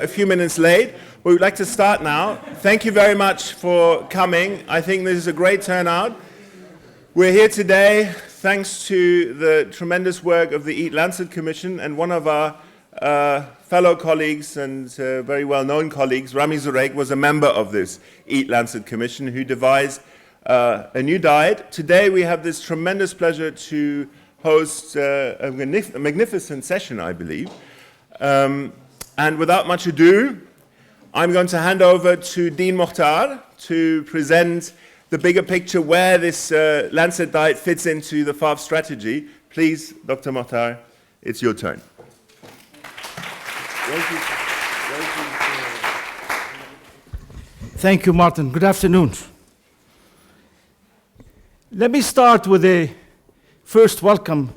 A few minutes late. We would like to start now. Thank you very much for coming. I think this is a great turnout. We're here today thanks to the tremendous work of the EAT-Lancet Commission, and one of our fellow colleagues and very well-known colleagues, Rami Zurek, was a member of this EAT-Lancet Commission who devised a new diet. Today we have this tremendous pleasure to host a magnificent session, I believe. And without much ado, I'm going to hand over to Dean Mokhtar to present the bigger picture where this Lancet diet fits into the FAFS strategy. Please, Dr. Mokhtar, it's your turn. Thank you, Martin. Good afternoon. Let me start with a first welcome,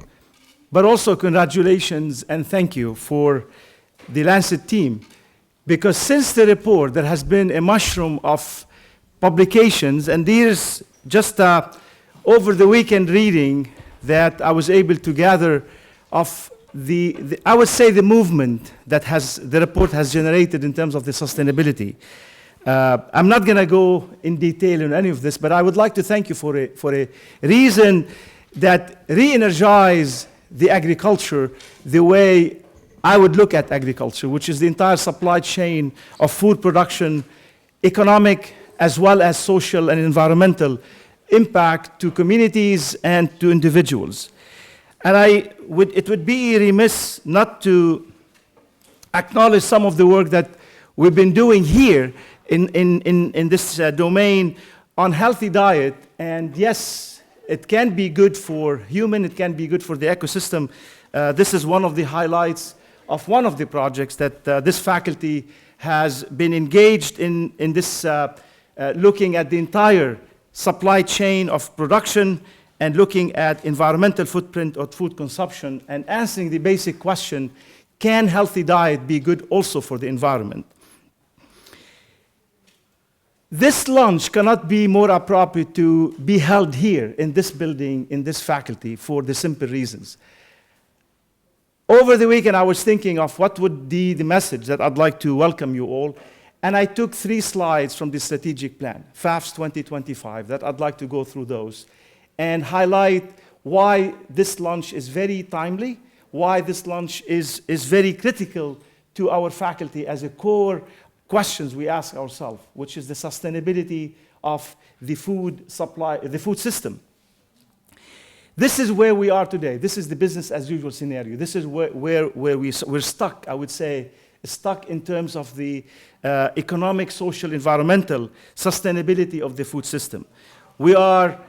but also congratulations and thank you for the Lancet team, because since the report there has been a mushroom of publications, and there's just over the weekend reading that I was able to gather of I would say the movement that the report has generated in terms of the sustainability. I'm not going to go in detail on any of this, but I would like to thank you for a reason that re-energize the agriculture the way I would look at agriculture, which is the entire supply chain of food production, economic as well as social and environmental impact to communities and to individuals. And it would be remiss not to acknowledge some of the work that we've been doing here in this domain on healthy diet. And yes, it can be good for human, it can be good for the ecosystem. This is one of the highlights of one of the projects that this faculty has been engaged in this, looking at the entire supply chain of production and looking at environmental footprint of food consumption and answering the basic question, can healthy diet be good also for the environment? This lunch cannot be more appropriate to be held here in this building, in this faculty, for the simple reasons. Over the weekend, I was thinking of what would be the message that I'd like to welcome you all, and I took 3 slides from the strategic plan, FAFS 2025, that I'd like to go through those and highlight why this lunch is very timely, why this lunch is very critical to our faculty as a core questions we ask ourselves, which is the sustainability of the food supply, the food system. This is where we are today. This is the business as usual scenario. This is where we're stuck, I would say, stuck in terms of the economic, social, environmental sustainability of the food system. We are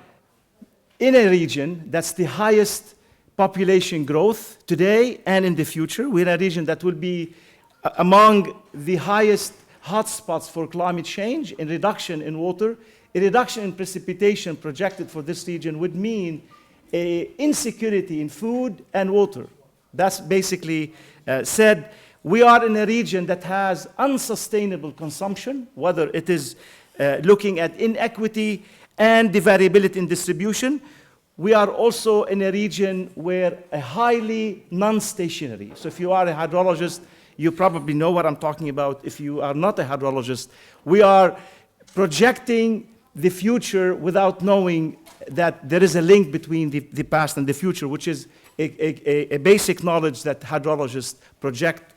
in a region that's the highest population growth today and in the future. We're in a region that will be among the highest hotspots for climate change, in reduction in water. A reduction in precipitation projected for this region would mean insecurity in food and water. That's basically said. We are in a region that has unsustainable consumption, whether it is looking at inequity and the variability in distribution. We are also in a region where a highly non-stationary. So if you are a hydrologist, you probably know what I'm talking about. If you are not a hydrologist, we are projecting the future without knowing that there is a link between the past and the future, which is a basic knowledge that hydrologists project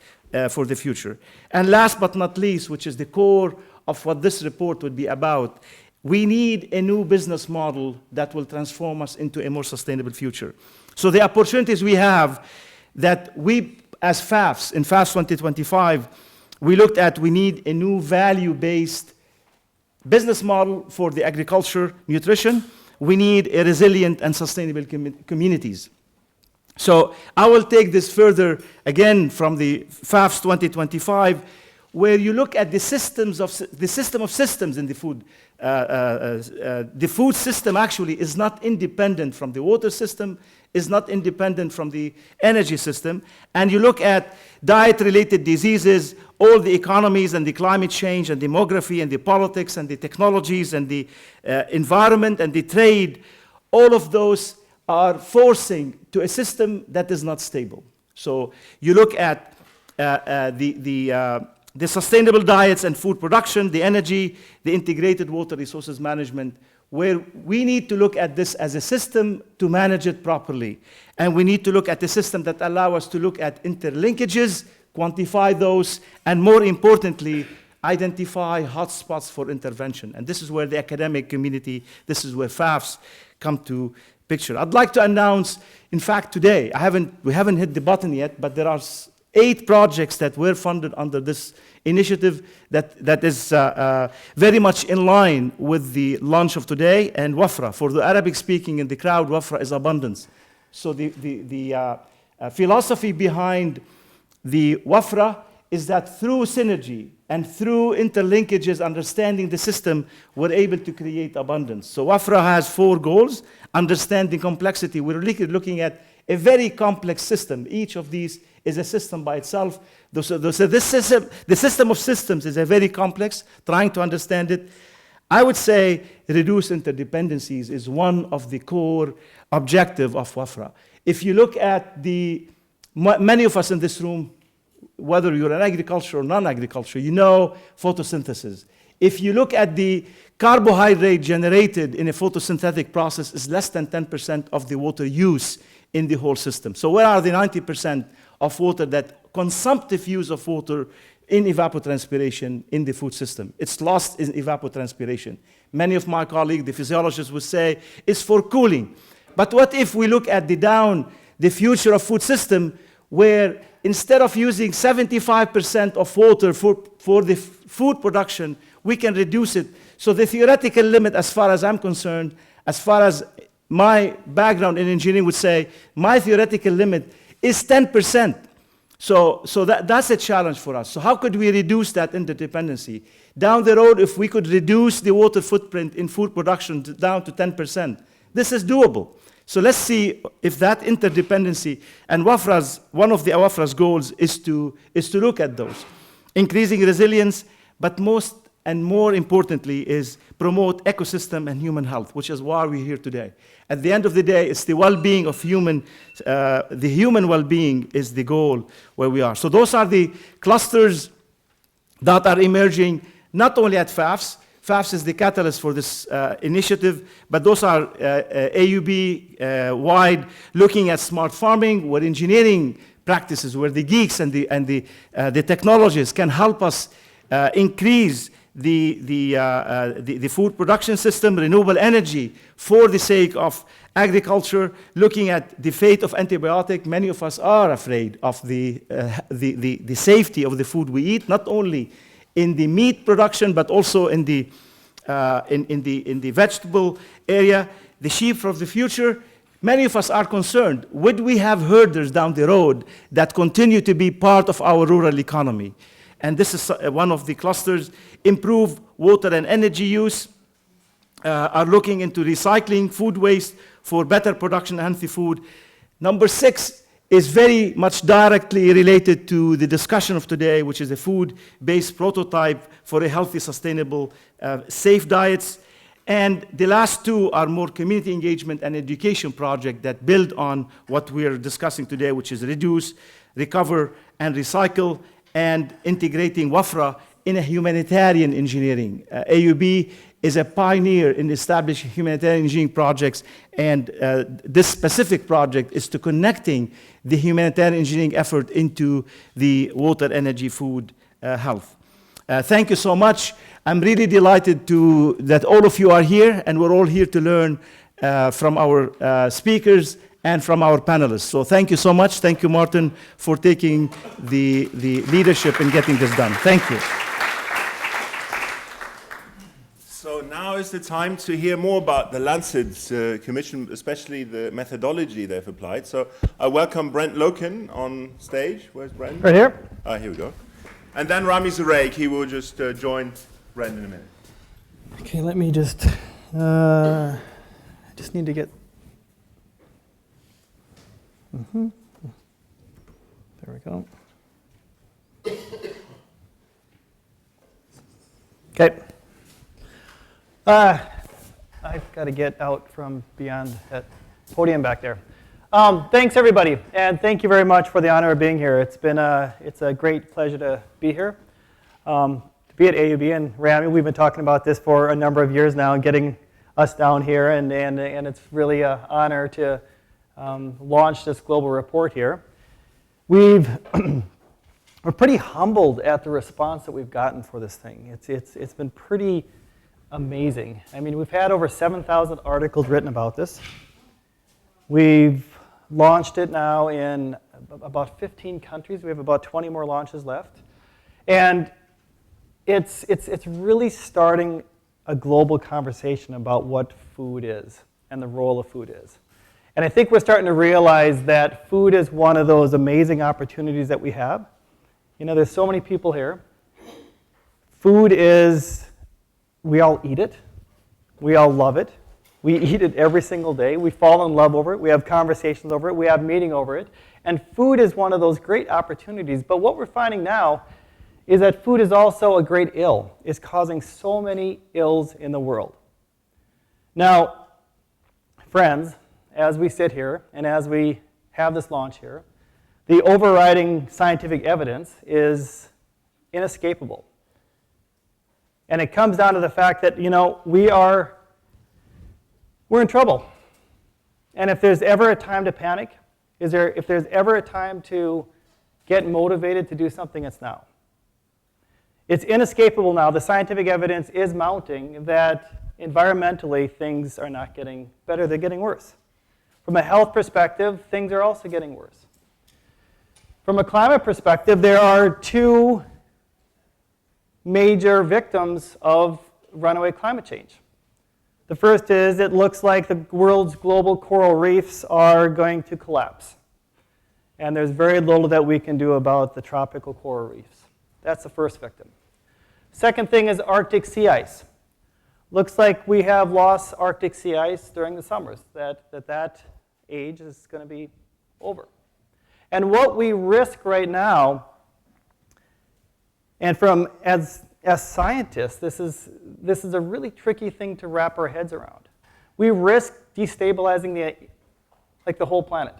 for the future. And last but not least, which is the core of what this report would be about, we need a new business model that will transform us into a more sustainable future. So the opportunities we have that we, as FAFS, in FAFS 2025, we looked at, we need a new value-based business model for the agriculture, nutrition. We need a resilient and sustainable communities. So I will take this further again from the FAFS 2025, where you look at the system of systems in the food. The food system actually is not independent from the water system, is not independent from the energy system. And you look at diet-related diseases, all the economies and the climate change and demography and the politics and the technologies and the environment and the trade, all of those are forcing to a system that is not stable. So you look at the the sustainable diets and food production, the energy, the integrated water resources management, where we need to look at this as a system to manage it properly. And we need to look at the system that allow us to look at interlinkages, quantify those, and more importantly, identify hotspots for intervention. And this is where the academic community, this is where FAFS come to picture. I'd like to announce, in fact, today, we haven't hit the button yet, but there are 8 projects that were funded under this initiative that is very much in line with the launch of today. And Wafra, for the Arabic speaking in the crowd, Wafra is abundance. So the philosophy behind the Wafra is that through synergy and through interlinkages, understanding the system, we're able to create abundance. So Wafra has 4 goals. Understanding complexity. We're looking at a very complex system. Each of these is a system by itself. So the system of systems is a very complex, trying to understand it. I would say reduce interdependencies is one of the core objectives of Wafra. If you look at many of us in this room, whether you're in agriculture or non-agriculture, you know photosynthesis. If you look at the carbohydrate generated in a photosynthetic process is less than 10% of the water use in the whole system. So where are the 90% of water that consumptive use of water in evapotranspiration in the food system? It's lost in evapotranspiration. Many of my colleagues, the physiologists, would say it's for cooling. But what if we look at the future of food system, where instead of using 75% of water for the food production, we can reduce it. So the theoretical limit, as far as I'm concerned, as far as my background in engineering would say, my theoretical limit is 10%. So that's a challenge for us. So how could we reduce that interdependency? Down the road, if we could reduce the water footprint in food production down to 10%, this is doable. So let's see if that interdependency, and one of the Wafra's goals is to look at those. Increasing resilience, but most and more importantly is promote ecosystem and human health, which is why we're here today. At the end of the day, it's the well-being of the human well-being is the goal where we are. So those are the clusters that are emerging, not only at FAFS. FAFS is the catalyst for this initiative, but those are AUB-wide, looking at smart farming, where engineering practices, where the geeks and the technologists can help us increase the food production system, renewable energy for the sake of agriculture, looking at the fate of antibiotic. Many of us are afraid of the safety of the food we eat, not only in the meat production, but also in the vegetable area. The sheep of the future, many of us are concerned. Would we have herders down the road that continue to be part of our rural economy? And this is one of the clusters. Improve water and energy use, are looking into recycling food waste for better production and healthy food. Number 6 is very much directly related to the discussion of today, which is a food-based prototype for a healthy, sustainable, safe diets. And the last 2 are more community engagement and education projects that build on what we are discussing today, which is reduce, recover, and recycle, and integrating Wafra in a humanitarian engineering. AUB is a pioneer in establishing humanitarian engineering projects, and this specific project is to connecting the humanitarian engineering effort into the water, energy, food, health. Thank you so much. I'm really delighted that all of you are here, and we're all here to learn from our speakers and from our panelists. So thank you so much. Thank you, Martin, for taking the leadership in getting this done. Thank you. So now is the time to hear more about the Lancet Commission, especially the methodology they've applied. So I welcome Brent Loken on stage. Where's Brent? Right here. Here we go. And then Rami Zuraik, he will just join Brent in a minute. Okay, let me just need to get. There we go. Okay. I've got to get out from beyond that podium back there. Thanks, everybody, and thank you very much for the honor of being here. It's a great pleasure to be here. to be at AUB. And Rami, we've been talking about this for a number of years now, getting us down here, and it's really an honor to launch this global report here. We're pretty humbled at the response that we've gotten for this thing. It's been pretty amazing. I mean, we've had over 7,000 articles written about this. We've launched it now in about 15 countries. We have about 20 more launches left. And it's really starting a global conversation about what food is and the role of food is. And I think we're starting to realize that food is one of those amazing opportunities that we have. You know, there's so many people here. Food is, we all eat it. We all love it. We eat it every single day. We fall in love over it. We have conversations over it. We have meeting over it. And food is one of those great opportunities. But what we're finding now is that food is also a great ill. It's causing so many ills in the world. Now, friends, as we sit here and as we have this launch here, the overriding scientific evidence is inescapable. And it comes down to the fact that, you know, we're in trouble. And if there's ever a time to panic, if there's ever a time to get motivated to do something, it's now. It's inescapable now. The scientific evidence is mounting that environmentally things are not getting better, they're getting worse. From a health perspective, things are also getting worse. From a climate perspective, there are two major victims of runaway climate change. The first is it looks like the world's global coral reefs are going to collapse. And there's very little that we can do about the tropical coral reefs. That's the first victim. Second thing is Arctic sea ice. Looks like we have lost Arctic sea ice during the summers, that age is going to be over. And what we risk right now, and as scientists, this is a really tricky thing to wrap our heads around. We risk destabilizing the whole planet,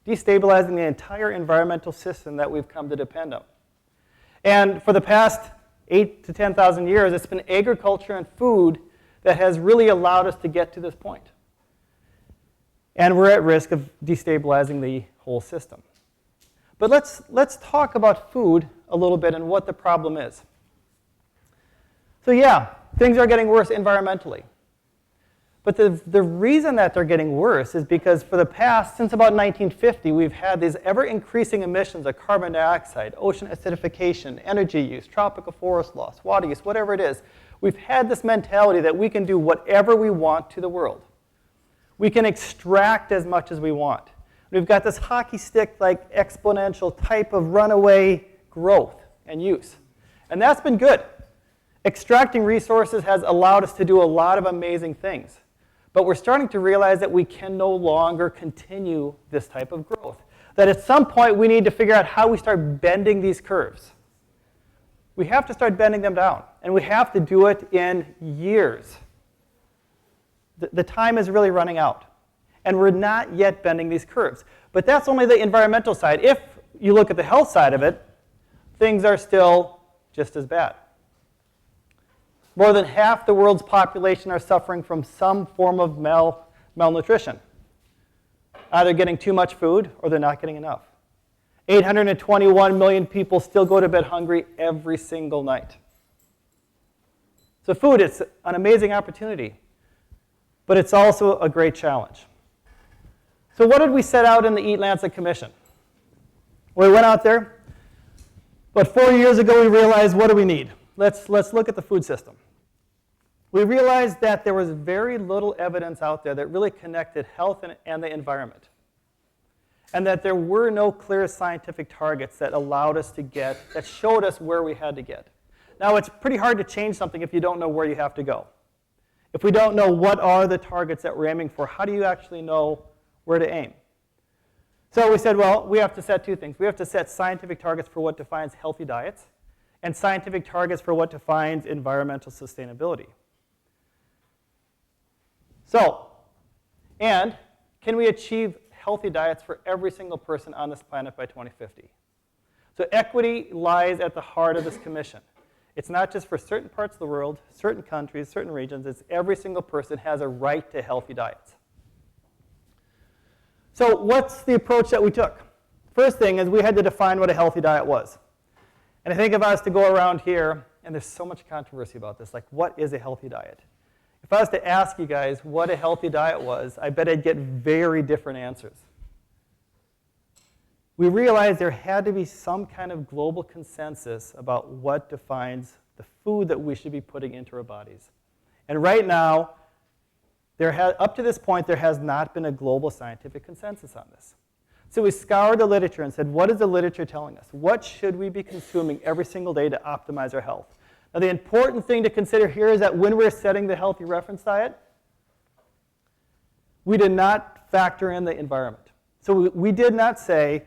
destabilizing the entire environmental system that we've come to depend on. And for the past 8,000 to 10,000 years, it's been agriculture and food that has really allowed us to get to this point. And we're at risk of destabilizing the whole system. But let's talk about food a little bit and what the problem is. So yeah, things are getting worse environmentally. But the reason that they're getting worse is because for the past, since about 1950, we've had these ever-increasing emissions of carbon dioxide, ocean acidification, energy use, tropical forest loss, water use, whatever it is. We've had this mentality that we can do whatever we want to the world. We can extract as much as we want. We've got this hockey stick-like exponential type of runaway growth and use. And that's been good. Extracting resources has allowed us to do a lot of amazing things. But we're starting to realize that we can no longer continue this type of growth. That at some point we need to figure out how we start bending these curves. We have to start bending them down. And we have to do it in years. The time is really running out. And we're not yet bending these curves. But that's only the environmental side. If you look at the health side of it, things are still just as bad. More than half the world's population are suffering from some form of malnutrition. Either getting too much food or they're not getting enough. 821 million people still go to bed hungry every single night. So food is an amazing opportunity, but it's also a great challenge. So what did we set out in the EAT-Lancet Commission? Well, we went out there, but 4 years ago we realized, what do we need? Let's look at the food system. We realized that there was very little evidence out there that really connected health and the environment. And that there were no clear scientific targets that allowed us to get, that showed us where we had to get. Now, it's pretty hard to change something if you don't know where you have to go. If we don't know what are the targets that we're aiming for, how do you actually know where to aim? So we said, well, we have to set two things. We have to set scientific targets for what defines healthy diets and scientific targets for what defines environmental sustainability. So, and can we achieve healthy diets for every single person on this planet by 2050? So equity lies at the heart of this commission. It's not just for certain parts of the world, certain countries, certain regions. It's every single person has a right to healthy diets. So what's the approach that we took? First thing is we had to define what a healthy diet was. And I think if I was to go around here, and there's so much controversy about this, like what is a healthy diet? If I was to ask you guys what a healthy diet was, I bet I'd get very different answers. We realized there had to be some kind of global consensus about what defines the food that we should be putting into our bodies. And right now, up to this point, there has not been a global scientific consensus on this. So we scoured the literature and said, what is the literature telling us? What should we be consuming every single day to optimize our health? Now, the important thing to consider here is that when we're setting the healthy reference diet, we did not factor in the environment. So we did not say,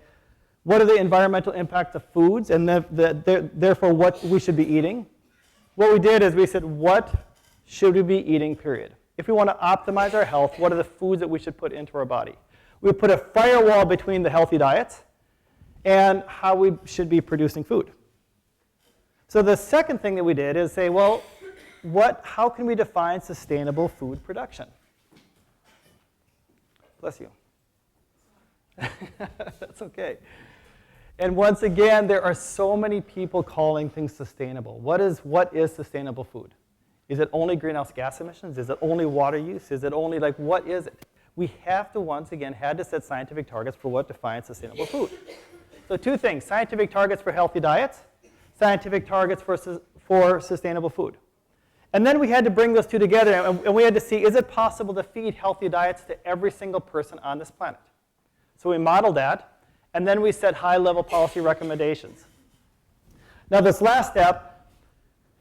what are the environmental impacts of foods, and therefore what we should be eating? What we did is we said, what should we be eating, period? If we want to optimize our health, what are the foods that we should put into our body? We put a firewall between the healthy diets and how we should be producing food. So the second thing that we did is say, well, how can we define sustainable food production? Bless you. That's okay. And once again, there are so many people calling things sustainable. What is sustainable food? Is it only greenhouse gas emissions? Is it only water use? Is it only, what is it? We have to, once again, set scientific targets for what defines sustainable food. So two things, scientific targets for healthy diets, scientific targets for sustainable food. And then we had to bring those two together, and we had to see, is it possible to feed healthy diets to every single person on this planet? So we modeled that, and then we set high-level policy recommendations. Now this last step,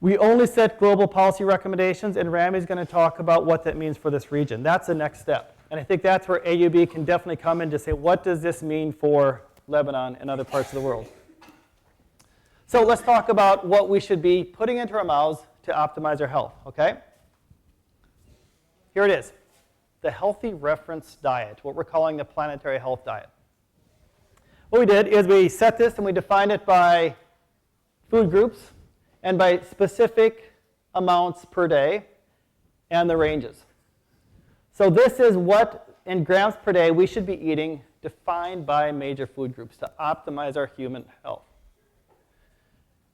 we only set global policy recommendations, and Rami's going to talk about what that means for this region. That's the next step. And I think that's where AUB can definitely come in to say, what does this mean for Lebanon and other parts of the world? So let's talk about what we should be putting into our mouths to optimize our health, okay? Here it is, the healthy reference diet, what we're calling the planetary health diet. What we did is we set this and we defined it by food groups and by specific amounts per day and the ranges. So this is what, in grams per day, we should be eating defined by major food groups to optimize our human health.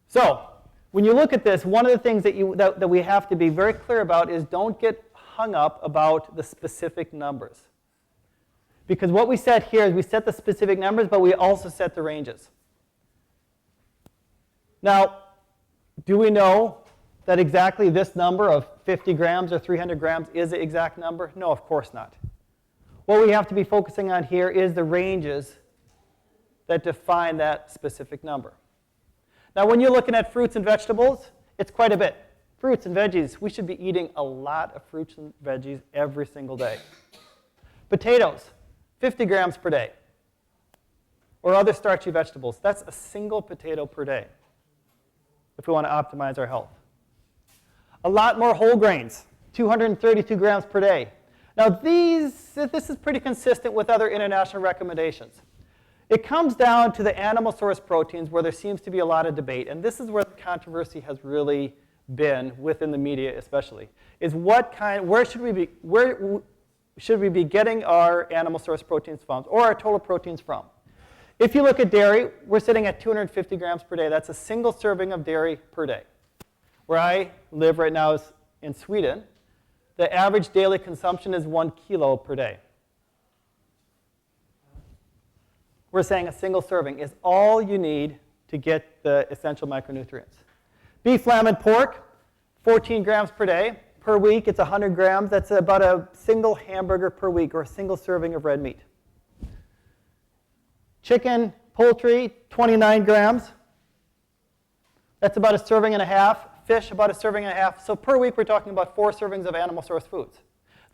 So when you look at this, one of the things that we have to be very clear about is don't get hung up about the specific numbers. Because what we set here is we set the specific numbers, but we also set the ranges. Now, do we know that exactly this number of 50 grams or 300 grams is the exact number? No, of course not. What we have to be focusing on here is the ranges that define that specific number. Now, when you're looking at fruits and vegetables, it's quite a bit. Fruits and veggies, we should be eating a lot of fruits and veggies every single day. Potatoes, 50 grams per day. Or other starchy vegetables, that's a single potato per day if we want to optimize our health. A lot more whole grains, 232 grams per day. Now this is pretty consistent with other international recommendations. It comes down to the animal source proteins where there seems to be a lot of debate, and this is where the controversy has really been within the media especially, is where should we be getting our animal source proteins from, or our total proteins from? If you look at dairy, we're sitting at 250 grams per day. That's a single serving of dairy per day. Where I live right now is in Sweden. The average daily consumption is 1 kilo per day. We're saying a single serving is all you need to get the essential micronutrients. Beef, lamb, and pork, 14 grams per day. Per week, it's 100 grams. That's about a single hamburger per week, or a single serving of red meat. Chicken, poultry, 29 grams. That's about a serving and a half. Fish, about a serving and a half. So per week, we're talking about 4 servings of animal source foods.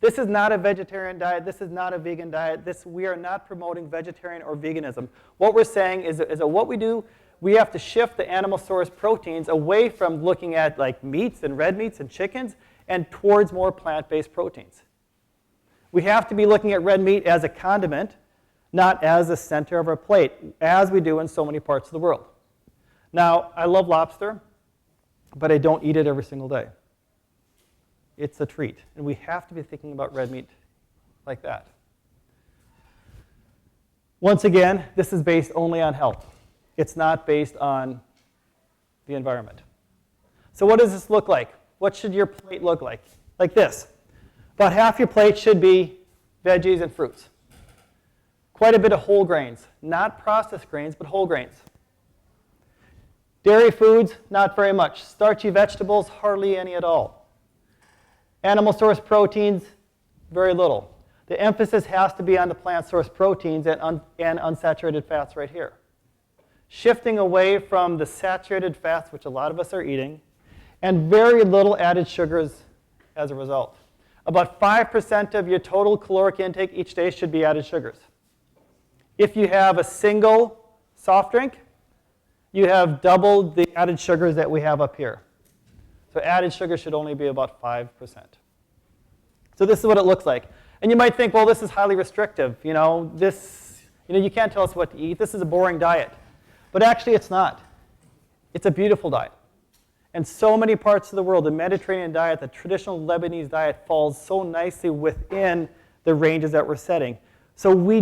This is not a vegetarian diet. This is not a vegan diet. We are not promoting vegetarian or veganism. What we're saying is that what we do, we have to shift the animal source proteins away from looking at like meats and red meats and chickens and towards more plant-based proteins. We have to be looking at red meat as a condiment, not as the center of our plate, as we do in so many parts of the world. Now, I love lobster. but I don't eat it every single day. It's a treat, and we have to be thinking about red meat like that. Once again, this is based only on health. It's not based on the environment. So what does this look like? What should your plate look like? Like this. About half your plate should be veggies and fruits. Quite a bit of whole grains. Not processed grains, but whole grains. Dairy foods, not very much. Starchy vegetables, hardly any at all. Animal source proteins, very little. The emphasis has to be on the plant source proteins and unsaturated fats right here. Shifting away from the saturated fats, which a lot of us are eating, and very little added sugars as a result. About 5% of your total caloric intake each day should be added sugars. If you have a single soft drink, you have doubled the added sugars that we have up here. So added sugar should only be about 5%. So this is what it looks like. And you might think, well, this is highly restrictive. You can't tell us what to eat. This is a boring diet. But actually, it's not. It's a beautiful diet. And so many parts of the world, the Mediterranean diet, the traditional Lebanese diet, falls so nicely within the ranges that we're setting. So we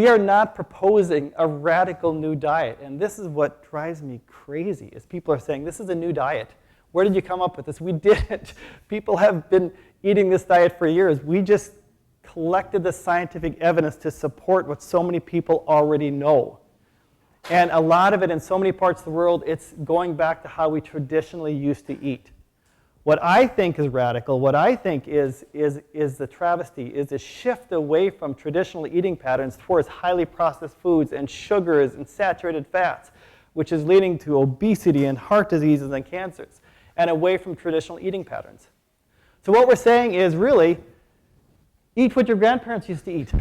are not proposing a radical new diet. And this is what drives me crazy, is people are saying, this is a new diet. Where did you come up with this? We didn't. People have been eating this diet for years. We just collected the scientific evidence to support what so many people already know. And a lot of it in so many parts of the world, it's going back to how we traditionally used to eat. What I think is radical, what I think is the travesty, is a shift away from traditional eating patterns towards highly processed foods and sugars and saturated fats, which is leading to obesity and heart diseases and cancers, and away from traditional eating patterns. So what we're saying is really, eat what your grandparents used to eat.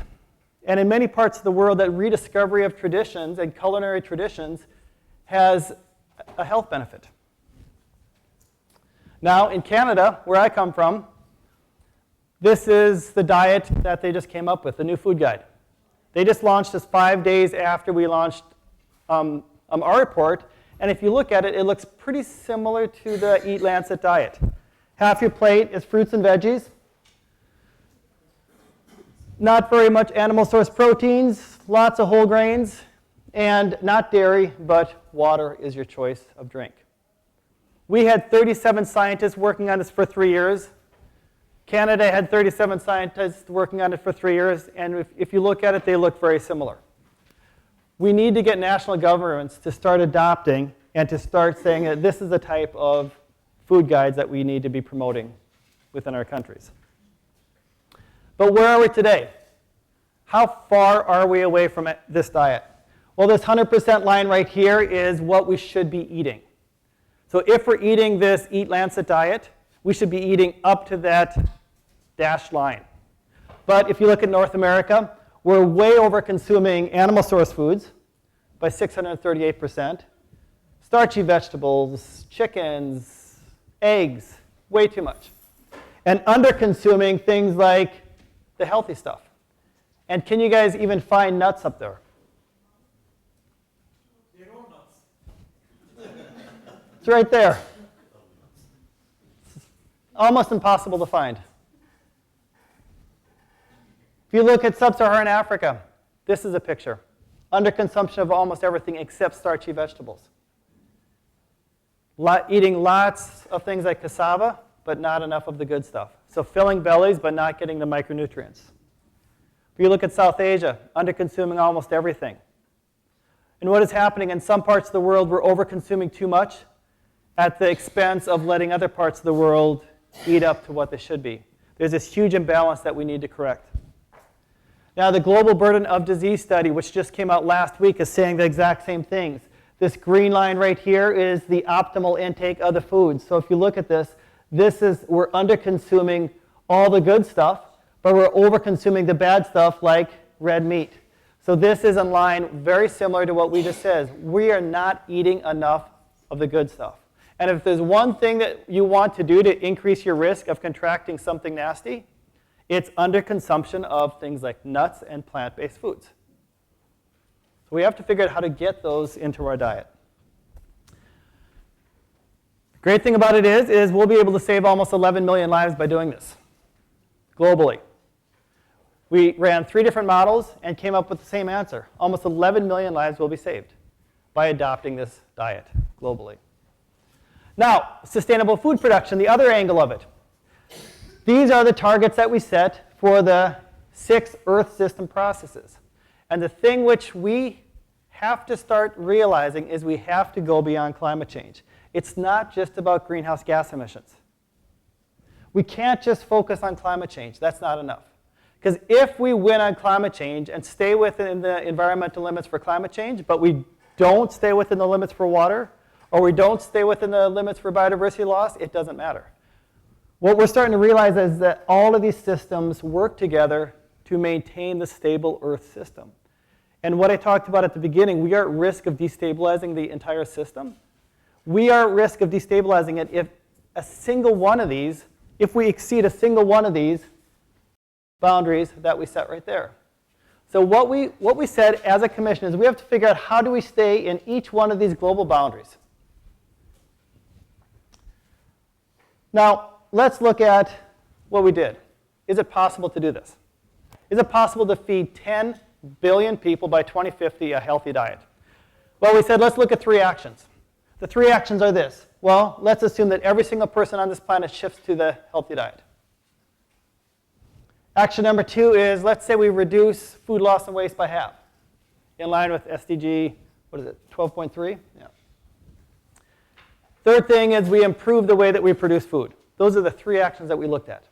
And in many parts of the world, that rediscovery of traditions and culinary traditions has a health benefit. Now, in Canada, where I come from, this is the diet that they just came up with, the new food guide. They just launched this 5 days after we launched our report. And if you look at it, it looks pretty similar to the EAT-Lancet diet. Half your plate is fruits and veggies. Not very much animal source proteins, lots of whole grains, and not dairy, but water is your choice of drink. We had 37 scientists working on this for 3 years. Canada had 37 scientists working on it for 3 years, and if you look at it, they look very similar. We need to get national governments to start adopting and to start saying that this is the type of food guides that we need to be promoting within our countries. But where are we today? How far are we away from this diet? Well, this 100% line right here is what we should be eating. So if we're eating this EAT-Lancet diet, we should be eating up to that dashed line. But if you look at North America, we're way over consuming animal source foods by 638%. Starchy vegetables, chickens, eggs, way too much. And under consuming things like the healthy stuff. And can you guys even find nuts up there? There are nuts. It's right there. It's almost impossible to find. If you look at sub-Saharan Africa, this is a picture. Underconsumption of almost everything except starchy vegetables. Eating lots of things like cassava, but not enough of the good stuff. So filling bellies, but not getting the micronutrients. If you look at South Asia, under-consuming almost everything. And what is happening in some parts of the world, we're over-consuming too much at the expense of letting other parts of the world eat up to what they should be. There's this huge imbalance that we need to correct. Now, the Global Burden of Disease study, which just came out last week, is saying the exact same things. This green line right here is the optimal intake of the food. So if you look at this, we're under-consuming all the good stuff, but we're over-consuming the bad stuff like red meat. So this is in line very similar to what we just said. We are not eating enough of the good stuff. And if there's one thing that you want to do to increase your risk of contracting something nasty, it's underconsumption of things like nuts and plant-based foods. So we have to figure out how to get those into our diet. Great thing about it is we'll be able to save almost 11 million lives by doing this, globally. We ran 3 different models and came up with the same answer. Almost 11 million lives will be saved by adopting this diet globally. Now, sustainable food production, the other angle of it. These are the targets that we set for the 6 Earth system processes. And the thing which we have to start realizing is we have to go beyond climate change. It's not just about greenhouse gas emissions. We can't just focus on climate change. That's not enough. Because if we win on climate change and stay within the environmental limits for climate change, but we don't stay within the limits for water, or we don't stay within the limits for biodiversity loss, it doesn't matter. What we're starting to realize is that all of these systems work together to maintain the stable Earth system. And what I talked about at the beginning, we are at risk of destabilizing the entire system. We are at risk of destabilizing it if a single one of these, if we exceed a single one of these boundaries that we set right there. So what we said as a commission is we have to figure out how do we stay in each one of these global boundaries. Now, let's look at what we did. Is it possible to do this? Is it possible to feed 10 billion people by 2050 a healthy diet? Well, we said let's look at 3 actions. The 3 actions are this. Well, let's assume that every single person on this planet shifts to the healthy diet. Action number 2 is, let's say we reduce food loss and waste by half, in line with SDG, 12.3? Yeah. Third thing is we improve the way that we produce food. Those are the 3 actions that we looked at.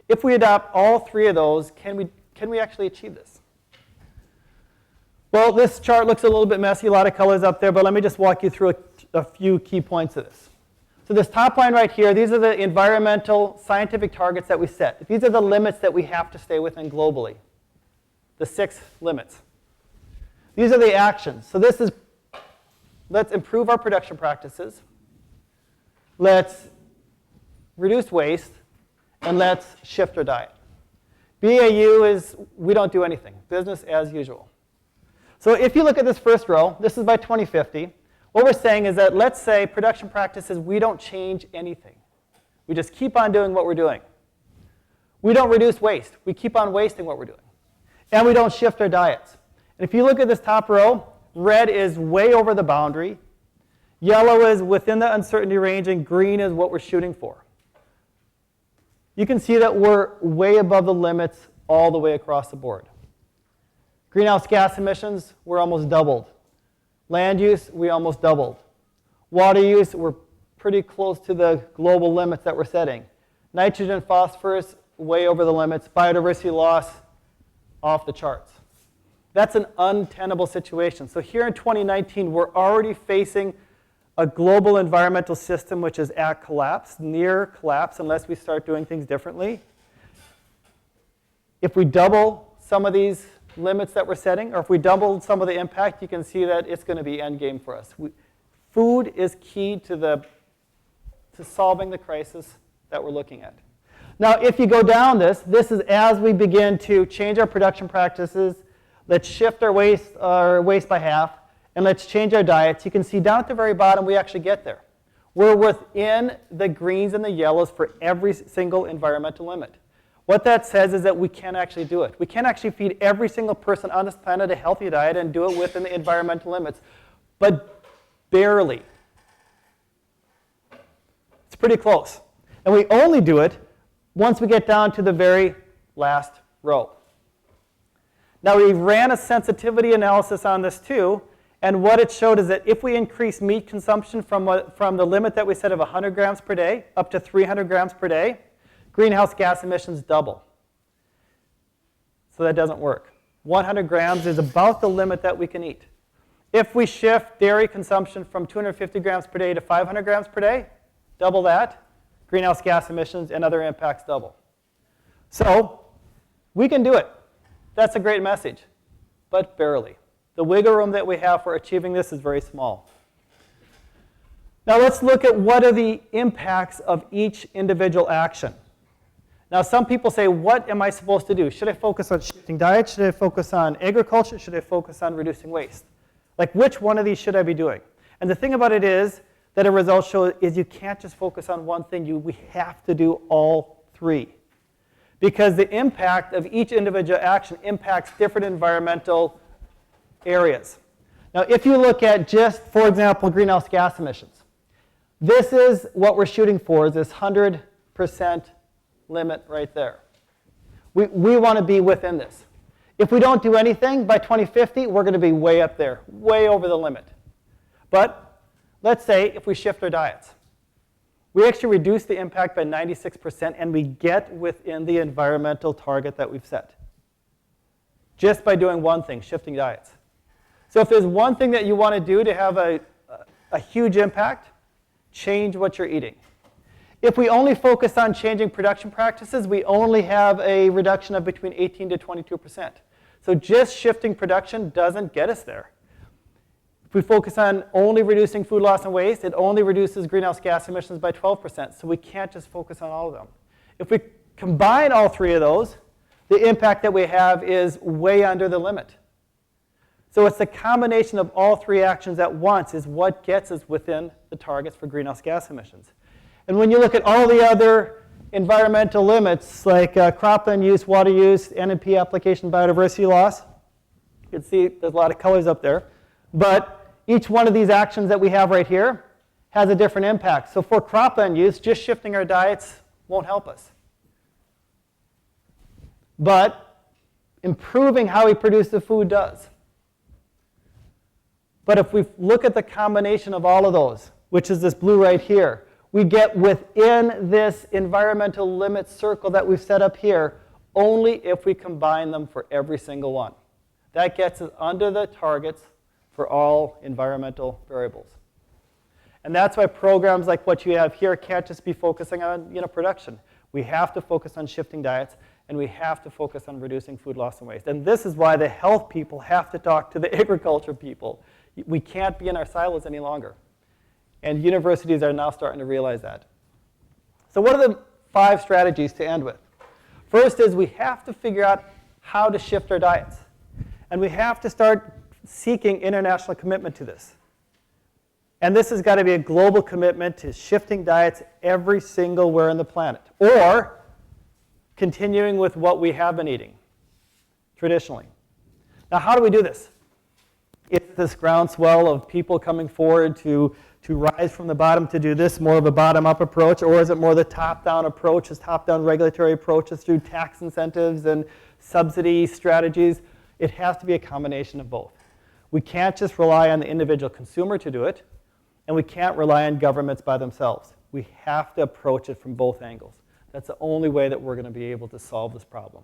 If we adopt all 3 of those, can we actually achieve this? Well, this chart looks a little bit messy, a lot of colors up there, but let me just walk you through a few key points of this. So this top line right here, these are the environmental scientific targets that we set. These are the limits that we have to stay within globally, the 6 limits. These are the actions. So this is, let's improve our production practices, let's reduce waste, and let's shift our diet. BAU is we don't do anything, business as usual. So if you look at this first row, this is by 2050. What we're saying is that let's say production practices, we don't change anything. We just keep on doing what we're doing. We don't reduce waste. We keep on wasting what we're doing. And we don't shift our diets. And if you look at this top row, red is way over the boundary. Yellow is within the uncertainty range, and green is what we're shooting for. You can see that we're way above the limits all the way across the board. Greenhouse gas emissions, we're almost doubled. Land use, we almost doubled. Water use, we're pretty close to the global limits that we're setting. Nitrogen, phosphorus, way over the limits. Biodiversity loss, off the charts. That's an untenable situation. So here in 2019, we're already facing a global environmental system which is at collapse, near collapse, unless we start doing things differently. If we double some of these limits that we're setting, or if we double some of the impact, you can see that it's going to be end game for us. Food is key to solving the crisis that we're looking at. Now, if you go down this is as we begin to change our production practices, let's shift our waste by half, and let's change our diets. You can see down at the very bottom, we actually get there. We're within the greens and the yellows for every single environmental limit. What that says is that we can actually do it. We can actually feed every single person on this planet a healthy diet and do it within the environmental limits, but barely. It's pretty close. And we only do it once we get down to the very last row. Now, we ran a sensitivity analysis on this too, and what it showed is that if we increase meat consumption from the limit that we set of 100 grams per day up to 300 grams per day, greenhouse gas emissions double. So that doesn't work. 100 grams is about the limit that we can eat. If we shift dairy consumption from 250 grams per day to 500 grams per day, double that, greenhouse gas emissions and other impacts double. So we can do it. That's a great message, but barely. The wiggle room that we have for achieving this is very small. Now let's look at what are the impacts of each individual action. Now some people say, what am I supposed to do? Should I focus on shifting diet? Should I focus on agriculture? Should I focus on reducing waste? Like which one of these should I be doing? And the thing about it is, that a result shows is you can't just focus on one thing. We have to do all three. Because the impact of each individual action impacts different environmental areas. Now, if you look at just, for example, greenhouse gas emissions, this is what we're shooting for, is this 100% limit right there. We want to be within this. If we don't do anything, by 2050, we're going to be way up there, way over the limit. But let's say if we shift our diets, we actually reduce the impact by 96%, and we get within the environmental target that we've set, just by doing one thing, shifting diets. So if there's one thing that you want to do to have a huge impact, change what you're eating. If we only focus on changing production practices, we only have a reduction of between 18 to 22%. So just shifting production doesn't get us there. If we focus on only reducing food loss and waste, it only reduces greenhouse gas emissions by 12%. So we can't just focus on all of them. If we combine all three of those, the impact that we have is way under the limit. So it's the combination of all three actions at once is what gets us within the targets for greenhouse gas emissions. And when you look at all the other environmental limits, like cropland use, water use, NMP application, biodiversity loss, you can see there's a lot of colors up there. But each one of these actions that we have right here has a different impact. So for cropland use, just shifting our diets won't help us. But improving how we produce the food does. But if we look at the combination of all of those, which is this blue right here, we get within this environmental limit circle that we've set up here only if we combine them for every single one. That gets us under the targets for all environmental variables. And that's why programs like what you have here can't just be focusing on production. We have to focus on shifting diets, and we have to focus on reducing food loss and waste. And this is why the health people have to talk to the agriculture people. We can't be in our silos any longer. And universities are now starting to realize that. So what are the 5 strategies to end with? First is we have to figure out how to shift our diets. And we have to start seeking international commitment to this. And this has got to be a global commitment to shifting diets every single where on the planet. Or continuing with what we have been eating traditionally. Now, how do we do this? It's this groundswell of people coming forward to rise from the bottom to do this, more of a bottom-up approach, or is it more the top-down approaches, top-down regulatory approaches through tax incentives and subsidy strategies? It has to be a combination of both. We can't just rely on the individual consumer to do it, and we can't rely on governments by themselves. We have to approach it from both angles. That's the only way that we're going to be able to solve this problem.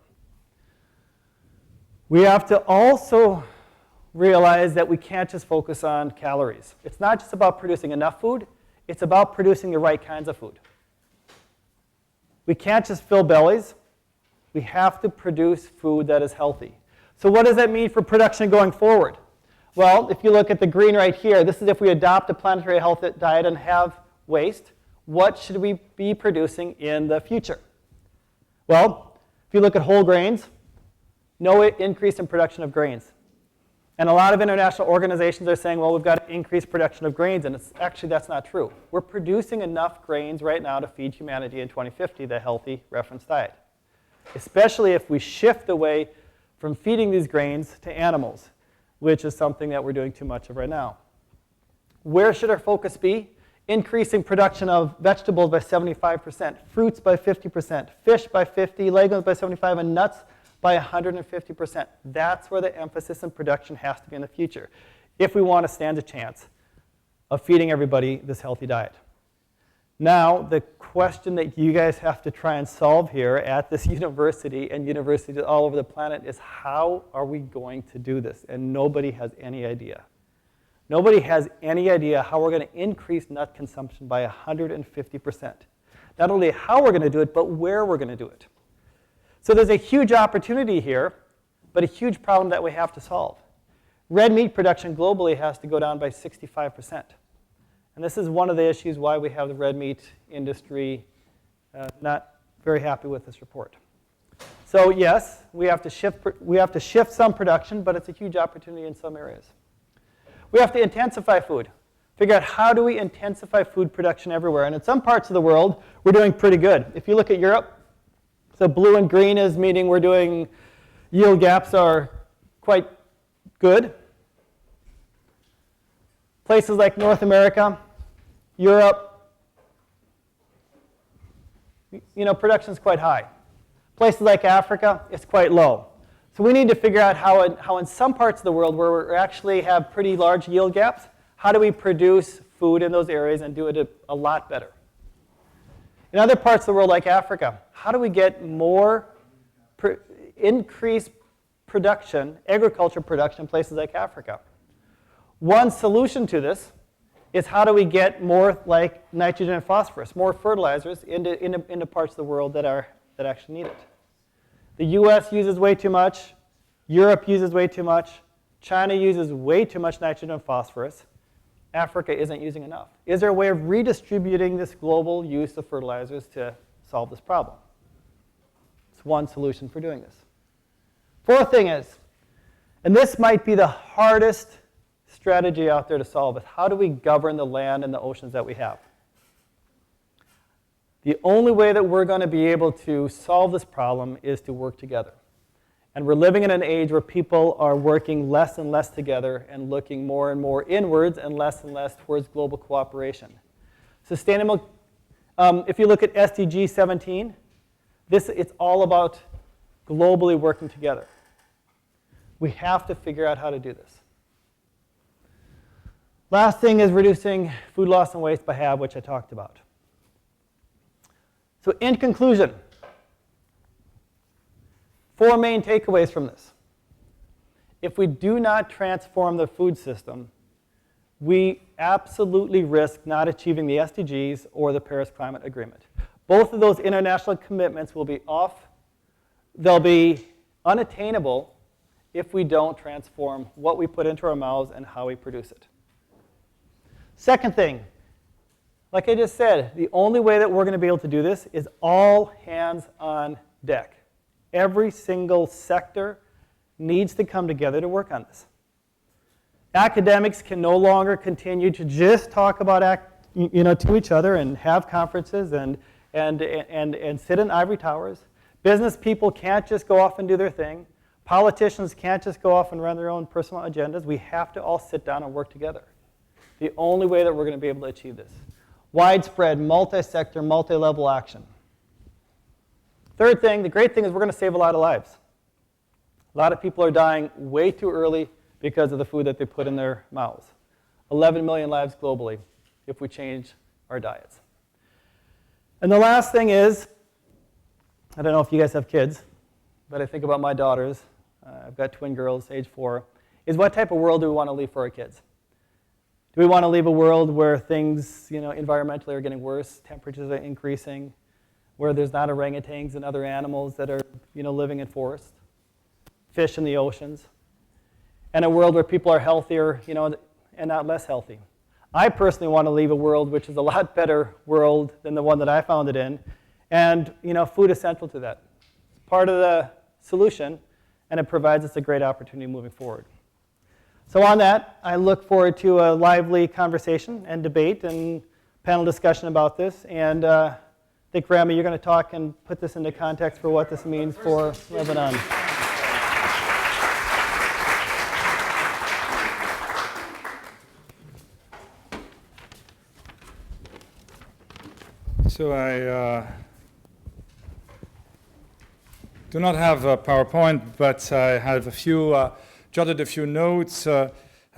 We have to also realize that we can't just focus on calories. It's not just about producing enough food, it's about producing the right kinds of food. We can't just fill bellies. We have to produce food that is healthy. So what does that mean for production going forward? Well, if you look at the green right here, this is if we adopt a planetary health diet and have waste, what should we be producing in the future? Well, if you look at whole grains, no increase in production of grains. And a lot of international organizations are saying, well, we've got to increase production of grains, and actually that's not true. We're producing enough grains right now to feed humanity in 2050, the healthy reference diet. Especially if we shift away from feeding these grains to animals, which is something that we're doing too much of right now. Where should our focus be? Increasing production of vegetables by 75%, fruits by 50%, fish by 50%, legumes by 75%, and nuts by 150%. That's where the emphasis in production has to be in the future if we want to stand a chance of feeding everybody this healthy diet. Now, the question that you guys have to try and solve here at this university and universities all over the planet is how are we going to do this? And nobody has any idea. Nobody has any idea how we're going to increase nut consumption by 150%. Not only how we're going to do it, but where we're going to do it. So there's a huge opportunity here, but a huge problem that we have to solve. Red meat production globally has to go down by 65%. And this is one of the issues why we have the red meat industry not very happy with this report. So yes, we have to shift some production, but it's a huge opportunity in some areas. We have to intensify food. Figure out how do we intensify food production everywhere. And in some parts of the world, we're doing pretty good. If you look at Europe, so blue and green is meaning we're doing, yield gaps are quite good. Places like North America, Europe, production is quite high. Places like Africa, it's quite low. So we need to figure out how in some parts of the world where we actually have pretty large yield gaps, how do we produce food in those areas and do it a lot better? In other parts of the world like Africa, how do we get more increased production, agriculture production in places like Africa? One solution to this is how do we get more like nitrogen and phosphorus, more fertilizers into parts of the world that actually need it. The US uses way too much, Europe uses way too much, China uses way too much nitrogen and phosphorus. Africa isn't using enough. Is there a way of redistributing this global use of fertilizers to solve this problem? It's one solution for doing this. Fourth thing is, and this might be the hardest strategy out there to solve, is how do we govern the land and the oceans that we have? The only way that we're going to be able to solve this problem is to work together. And we're living in an age where people are working less and less together and looking more and more inwards and less towards global cooperation. Sustainable, if you look at SDG 17, it's all about globally working together. We have to figure out how to do this. Last thing is reducing food loss and waste by half, which I talked about. So in conclusion, 4 main takeaways from this. If we do not transform the food system, we absolutely risk not achieving the SDGs or the Paris Climate Agreement. Both of those international commitments will be off. They'll be unattainable if we don't transform what we put into our mouths and how we produce it. Second thing, like I just said, the only way that we're going to be able to do this is all hands on deck. Every single sector needs to come together to work on this. Academics can no longer continue to just talk about to each other and have conferences and sit in ivory towers. Business people can't just go off and do their thing. Politicians can't just go off and run their own personal agendas. We have to all sit down and work together. The only way that we're going to be able to achieve this. Widespread, multi-sector, multi-level action. Third thing, the great thing is we're going to save a lot of lives. A lot of people are dying way too early because of the food that they put in their mouths. 11 million lives globally if we change our diets. And the last thing is, I don't know if you guys have kids, but I think about my daughters. I've got twin girls, age 4, is what type of world do we want to leave for our kids? Do we want to leave a world where things, environmentally are getting worse, temperatures are increasing, where there's not orangutans and other animals that are, living in forests, fish in the oceans, and a world where people are healthier, and not less healthy? I personally want to leave a world which is a lot better world than the one that I found it in, and food is central to that. It's part of the solution, and it provides us a great opportunity moving forward. So on that, I look forward to a lively conversation and debate and panel discussion about this. And I think, Rami, you're going to talk and put this into context for what this means for Lebanon. So I do not have a PowerPoint, but I have jotted a few notes, and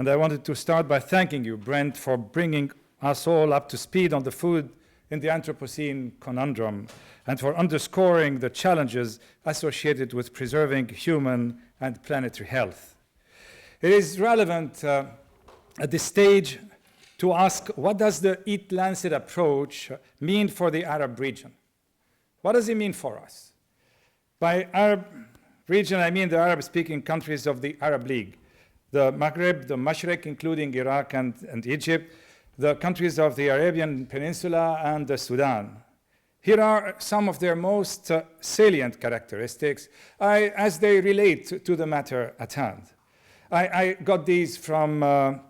I wanted to start by thanking you, Brent, for bringing us all up to speed on the food in the Anthropocene conundrum, and for underscoring the challenges associated with preserving human and planetary health. It is relevant at this stage to ask, what does the EAT-Lancet approach mean for the Arab region? What does it mean for us? By Arab region, I mean the Arab-speaking countries of the Arab League, the Maghreb, the Mashriq, including Iraq and Egypt, the countries of the Arabian Peninsula, and the Sudan. Here are some of their most salient characteristics as they relate to the matter at hand. I got these from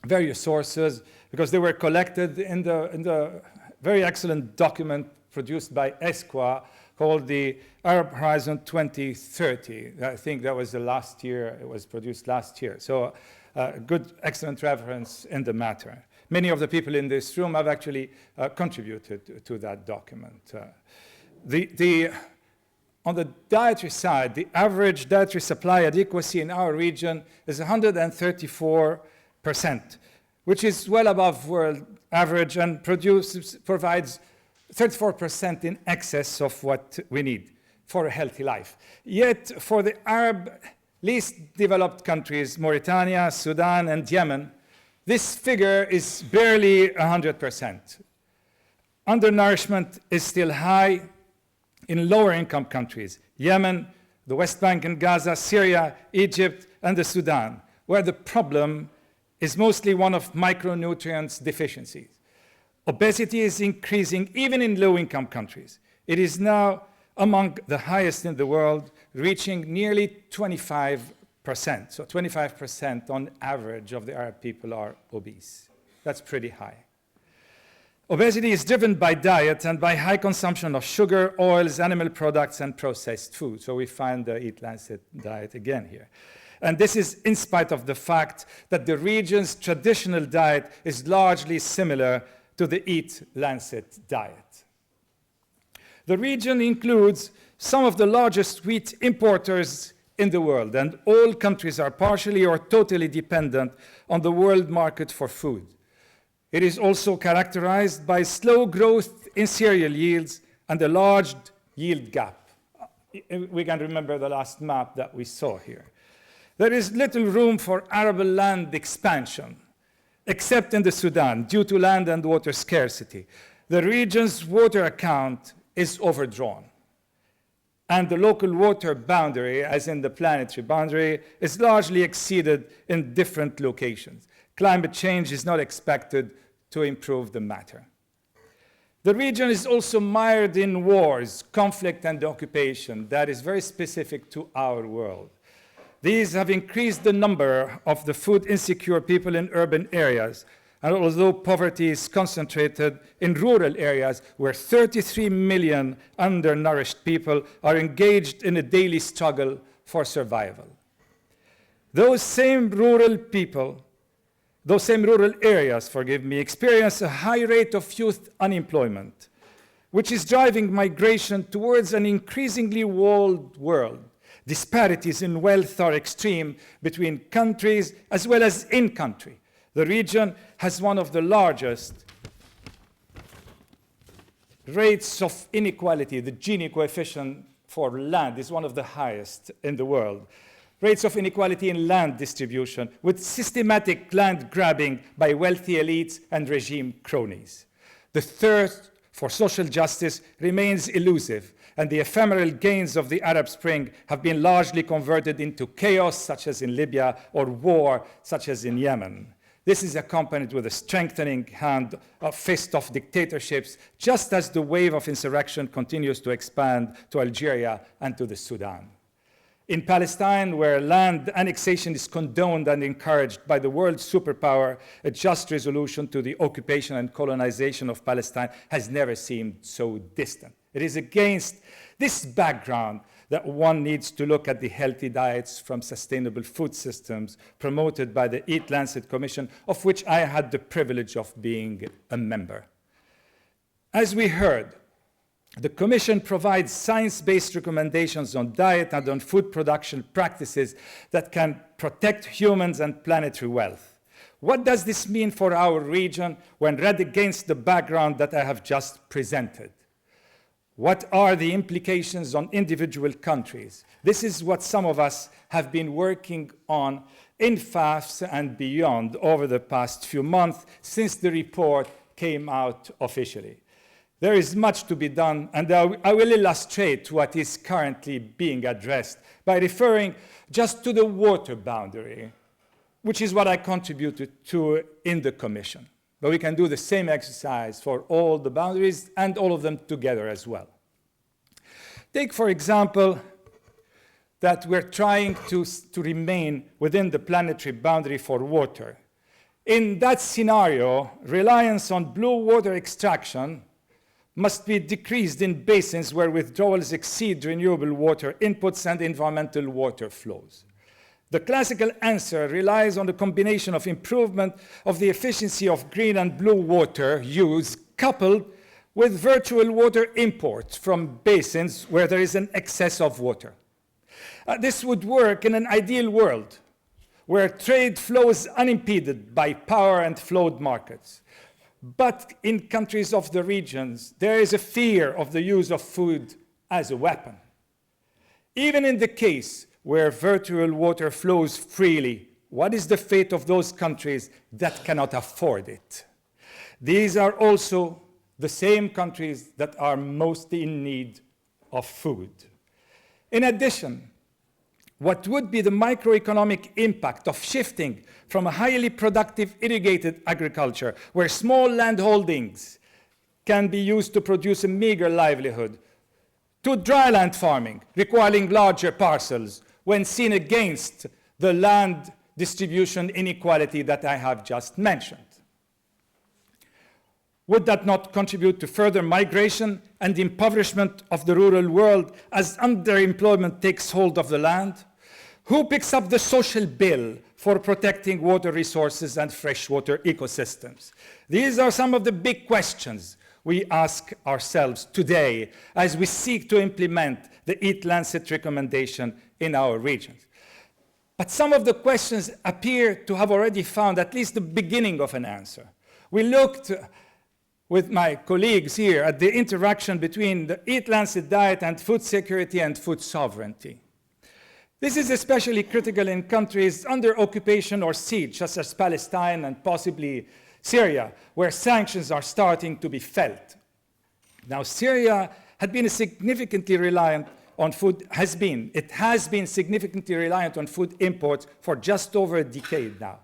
various sources, because they were collected in the very excellent document produced by ESQA called the Arab Horizon 2030. I think that was the last year, it was produced last year. So good, excellent reference in the matter. Many of the people in this room have actually contributed to that document. On the dietary side, the average dietary supply adequacy in our region is 134%, which is well above world average and provides 34% in excess of what we need for a healthy life. Yet, for the Arab least developed countries, Mauritania, Sudan, and Yemen, this figure is barely 100%. Undernourishment is still high in lower income countries, Yemen, the West Bank and Gaza, Syria, Egypt, and the Sudan, where the problem is mostly one of micronutrients deficiencies. Obesity is increasing even in low-income countries. It is now among the highest in the world, reaching nearly 25%. So 25% on average of the Arab people are obese. That's pretty high. Obesity is driven by diet and by high consumption of sugar, oils, animal products, and processed food. So we find the EAT-Lancet diet again here. And this is in spite of the fact that the region's traditional diet is largely similar to the EAT-Lancet diet. The region includes some of the largest wheat importers in the world, and all countries are partially or totally dependent on the world market for food. It is also characterized by slow growth in cereal yields and a large yield gap. We can remember the last map that we saw here. There is little room for arable land expansion, except in the Sudan, due to land and water scarcity. The region's water account is overdrawn. And the local water boundary, as in the planetary boundary, is largely exceeded in different locations. Climate change is not expected to improve the matter. The region is also mired in wars, conflict, and occupation that is very specific to our world. These have increased the number of the food insecure people in urban areas, and although poverty is concentrated in rural areas where 33 million undernourished people are engaged in a daily struggle for survival. Those same rural areas, experience a high rate of youth unemployment, which is driving migration towards an increasingly walled world. Disparities in wealth are extreme between countries as well as in country. The region has one of the largest rates of inequality. The Gini coefficient for land is one of the highest in the world. Rates of inequality in land distribution, with systematic land grabbing by wealthy elites and regime cronies. The thirst for social justice remains elusive, and the ephemeral gains of the Arab Spring have been largely converted into chaos, such as in Libya, or war, such as in Yemen. This is accompanied with a strengthening fist of dictatorships, just as the wave of insurrection continues to expand to Algeria and to the Sudan. In Palestine, where land annexation is condoned and encouraged by the world superpower, a just resolution to the occupation and colonization of Palestine has never seemed so distant. It is against this background that one needs to look at the healthy diets from sustainable food systems promoted by the EAT-Lancet Commission, of which I had the privilege of being a member. As we heard, the Commission provides science-based recommendations on diet and on food production practices that can protect humans and planetary wealth. What does this mean for our region when read against the background that I have just presented? What are the implications on individual countries? This is what some of us have been working on in FAFS and beyond over the past few months since the report came out officially. There is much to be done, and I will illustrate what is currently being addressed by referring just to the water boundary, which is what I contributed to in the Commission. But we can do the same exercise for all the boundaries and all of them together as well. Take, for example, that we're trying to remain within the planetary boundary for water. In that scenario, reliance on blue water extraction must be decreased in basins where withdrawals exceed renewable water inputs and environmental water flows. The classical answer relies on the combination of improvement of the efficiency of green and blue water use coupled with virtual water imports from basins where there is an excess of water. This would work in an ideal world where trade flows unimpeded by power and flowed markets. But in countries of the regions, there is a fear of the use of food as a weapon. Even in the case where virtual water flows freely, what is the fate of those countries that cannot afford it? These are also the same countries that are most in need of food. In addition, what would be the microeconomic impact of shifting from a highly productive irrigated agriculture, where small land holdings can be used to produce a meager livelihood, to dryland farming, requiring larger parcels, when seen against the land distribution inequality that I have just mentioned? Would that not contribute to further migration and impoverishment of the rural world as underemployment takes hold of the land? Who picks up the social bill for protecting water resources and freshwater ecosystems? These are some of the big questions we ask ourselves today as we seek to implement the EAT-Lancet recommendation in our regions. But some of the questions appear to have already found at least the beginning of an answer. We looked with my colleagues here at the interaction between the EAT-Lancet diet and food security and food sovereignty. This is especially critical in countries under occupation or siege, such as Palestine and possibly Syria, where sanctions are starting to be felt. Now, Syria had been significantly reliant on food, it has been significantly reliant on food imports for just over a decade now.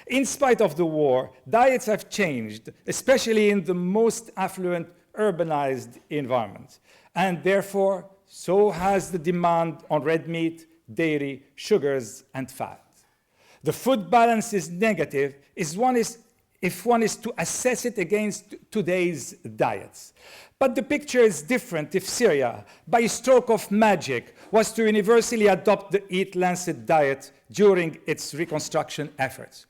In spite of the war, diets have changed, especially in the most affluent urbanized environments. And therefore, so has the demand on red meat, dairy, sugars, and fat. The food balance is negative if one is to assess it against today's diets. But the picture is different if Syria, by a stroke of magic, was to universally adopt the EAT-Lancet diet during its reconstruction efforts.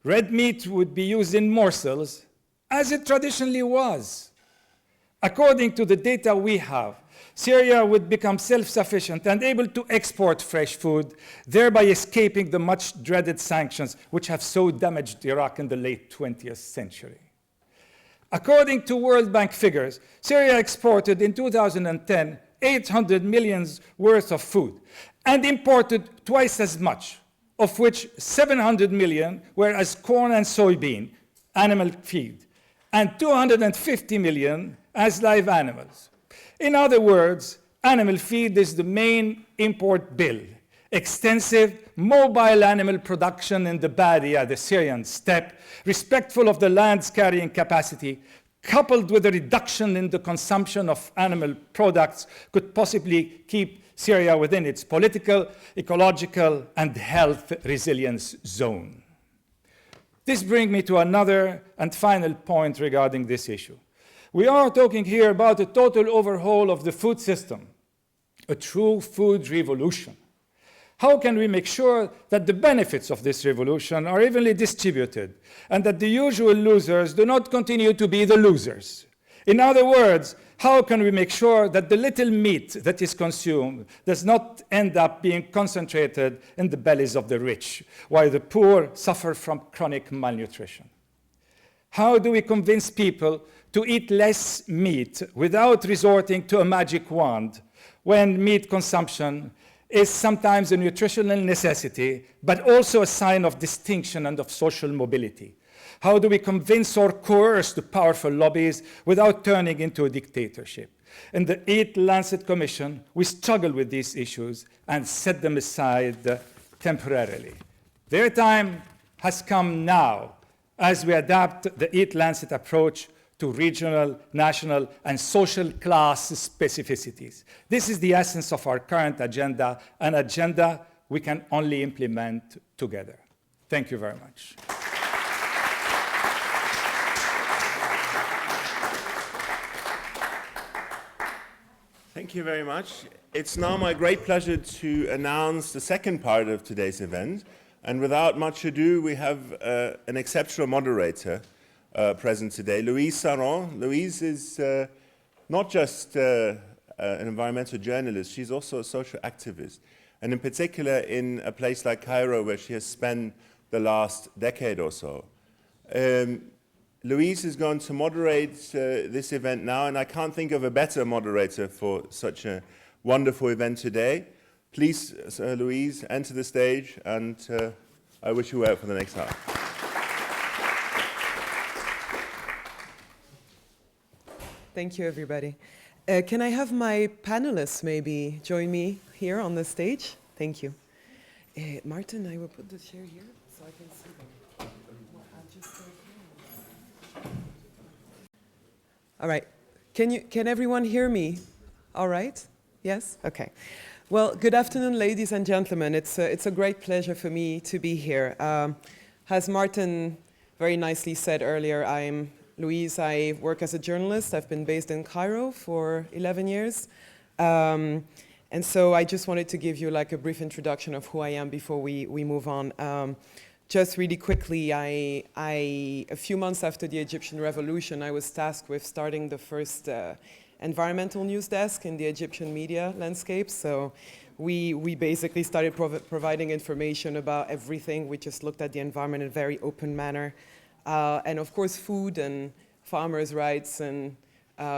Red meat would be used in morsels, as it traditionally was. According to the data we have, Syria would become self-sufficient and able to export fresh food, thereby escaping the much-dreaded sanctions which have so damaged Iraq in the late 20th century. According to World Bank figures, Syria exported in 2010 800 million worth of food and imported twice as much, of which 700 million were as corn and soybean, animal feed, and 250 million as live animals. In other words, animal feed is the main import bill. Extensive, mobile animal production in the Badia, the Syrian steppe, respectful of the land's carrying capacity, coupled with a reduction in the consumption of animal products, could possibly keep Syria within its political, ecological, and health resilience zone. This brings me to another and final point regarding this issue. We are talking here about a total overhaul of the food system, a true food revolution. How can we make sure that the benefits of this revolution are evenly distributed and that the usual losers do not continue to be the losers? In other words, how can we make sure that the little meat that is consumed does not end up being concentrated in the bellies of the rich, while the poor suffer from chronic malnutrition? How do we convince people to eat less meat without resorting to a magic wand when meat consumption is sometimes a nutritional necessity, but also a sign of distinction and of social mobility? How do we convince or coerce the powerful lobbies without turning into a dictatorship? In the EAT-Lancet Commission, we struggle with these issues and set them aside temporarily. Their time has come now as we adapt the EAT-Lancet approach to regional, national, and social class specificities. This is the essence of our current agenda, an agenda we can only implement together. Thank you very much. Thank you very much. It's now my great pleasure to announce the second part of today's event. And without much ado, we have an exceptional moderator present today, Louise Saron. Louise is not just an environmental journalist, she's also a social activist. And in particular, in a place like Cairo, where she has spent the last decade or so. Louise is going to moderate this event now, and I can't think of a better moderator for such a wonderful event today. Please, Louise, enter the stage, and I wish you well for the next hour. Thank you, everybody. Can I have my panelists maybe join me here on the stage? Thank you. Martin, I will put the chair here so I can see them. I'll just stay here. All right. Can everyone hear me? All right? Yes? Okay. Well, good afternoon, ladies and gentlemen. It's a great pleasure for me to be here. As Martin very nicely said earlier, I'm Louise. I work as a journalist. I've been based in Cairo for 11 years. And so I just wanted to give you like a brief introduction of who I am before we move on. Just really quickly, a few months after the Egyptian revolution, I was tasked with starting the first environmental news desk in the Egyptian media landscape. So we basically started providing information about everything. We just looked at the environment in a very open manner. And of course, food and farmers' rights and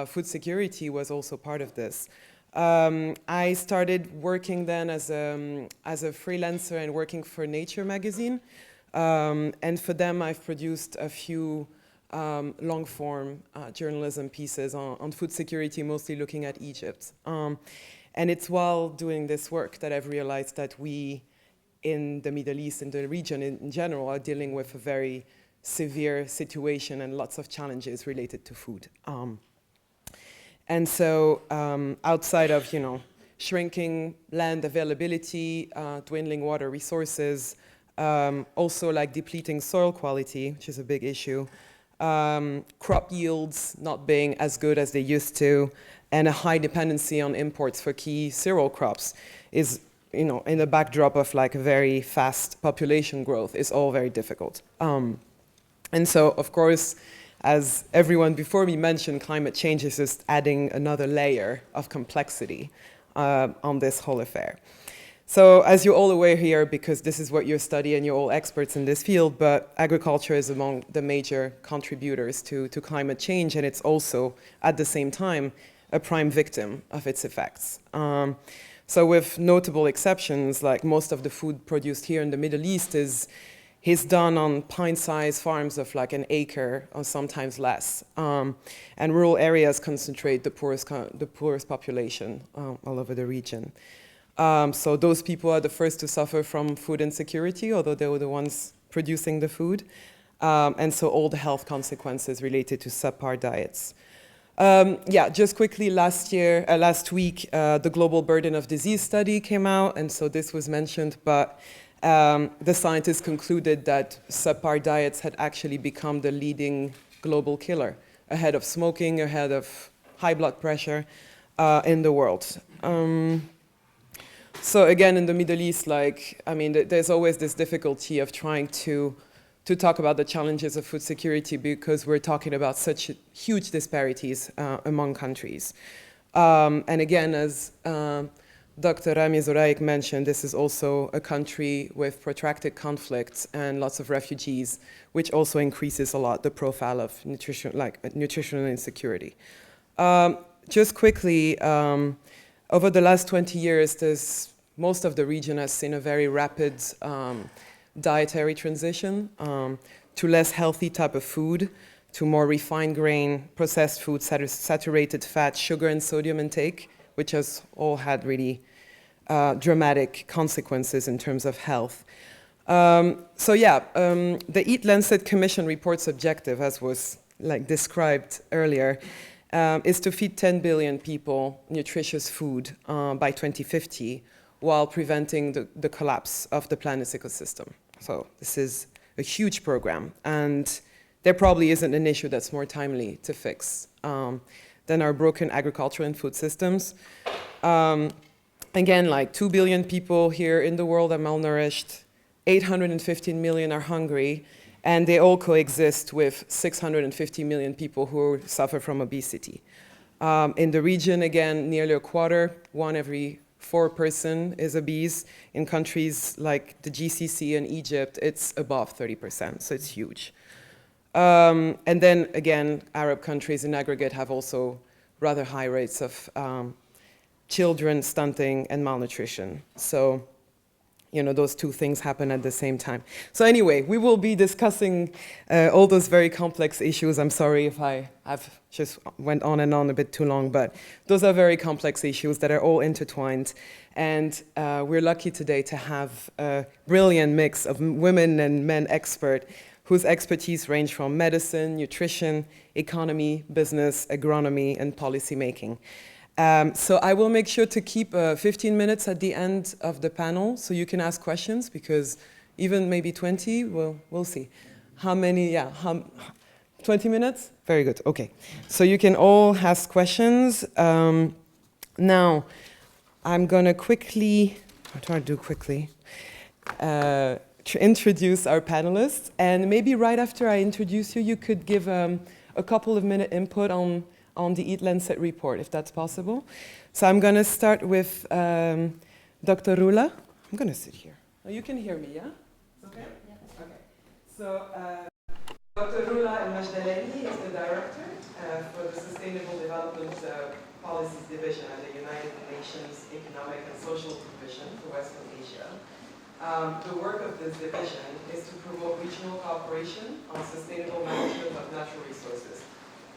food security was also part of this. I started working then as a freelancer and working for Nature magazine. And for them, I've produced a few long-form journalism pieces on food security, mostly looking at Egypt. And it's while doing this work that I've realized that we, in the Middle East, in the region in general, are dealing with a very severe situation and lots of challenges related to food. And so outside of, shrinking land availability, dwindling water resources, also like depleting soil quality, which is a big issue, crop yields not being as good as they used to, and a high dependency on imports for key cereal crops is, in the backdrop of like a very fast population growth, is all very difficult. And so, of course, as everyone before me mentioned, climate change is just adding another layer of complexity on this whole affair. So as you're all aware here, because this is what you study and you're all experts in this field, but agriculture is among the major contributors to climate change, and it's also, at the same time, a prime victim of its effects. So with notable exceptions, like most of the food produced here in the Middle East is done on pint-sized farms of like an acre or sometimes less. And rural areas concentrate the poorest population all over the region. So those people are the first to suffer from food insecurity, although they were the ones producing the food. And so all the health consequences related to subpar diets. Just quickly, last week, the Global Burden of Disease study came out, and so this was mentioned, but the scientists concluded that subpar diets had actually become the leading global killer, ahead of smoking, ahead of high blood pressure in the world. So again, in the Middle East, there's always this difficulty of trying to talk about the challenges of food security because we're talking about such huge disparities among countries. And again, as Dr. Rami Zoraik mentioned, this is also a country with protracted conflicts and lots of refugees, which also increases a lot the profile of nutritional insecurity. Just quickly, over the last 20 years, most of the region has seen a very rapid dietary transition to less healthy type of food, to more refined grain, processed food, saturated fat, sugar and sodium intake, which has all had really dramatic consequences in terms of health. The EAT-Lancet Commission report's objective, as was described earlier, is to feed 10 billion people nutritious food by 2050 while preventing the collapse of the planet's ecosystem. So this is a huge program, and there probably isn't an issue that's more timely to fix than our broken agricultural and food systems. Again, like 2 billion people here in the world are malnourished, 815 million are hungry, and they all coexist with 650 million people who suffer from obesity. In the region, again, nearly a quarter, 1 every 4 person is obese. In countries like the GCC and Egypt, it's above 30%, so it's huge. And then, again, Arab countries in aggregate have also rather high rates of children stunting and malnutrition. So, you know, those two things happen at the same time. So anyway, we will be discussing all those very complex issues. I'm sorry if I've just went on and on a bit too long, but those are very complex issues that are all intertwined. And we're lucky today to have a brilliant mix of women and men experts whose expertise range from medicine, nutrition, economy, business, agronomy, and policy making. So I will make sure to keep 15 minutes at the end of the panel so you can ask questions, because even maybe 20, we'll see. How many, 20 minutes? Very good, okay. So you can all ask questions. Now, I'm gonna quickly, I'll try to do quickly, introduce our panelists. And maybe right after I introduce you, you could give a couple of minute input on the EAT-Lancet report, if that's possible. So I'm going to start with Dr. Rula. I'm going to sit here. Oh, you can hear me, yeah? Okay? Yeah. Okay. So Dr. Rula El-Majdalani is the director for the Sustainable Development Policies Division at the United Nations Economic and Social Commission for Western Asia. The work of this division is to promote regional cooperation on sustainable management of natural resources,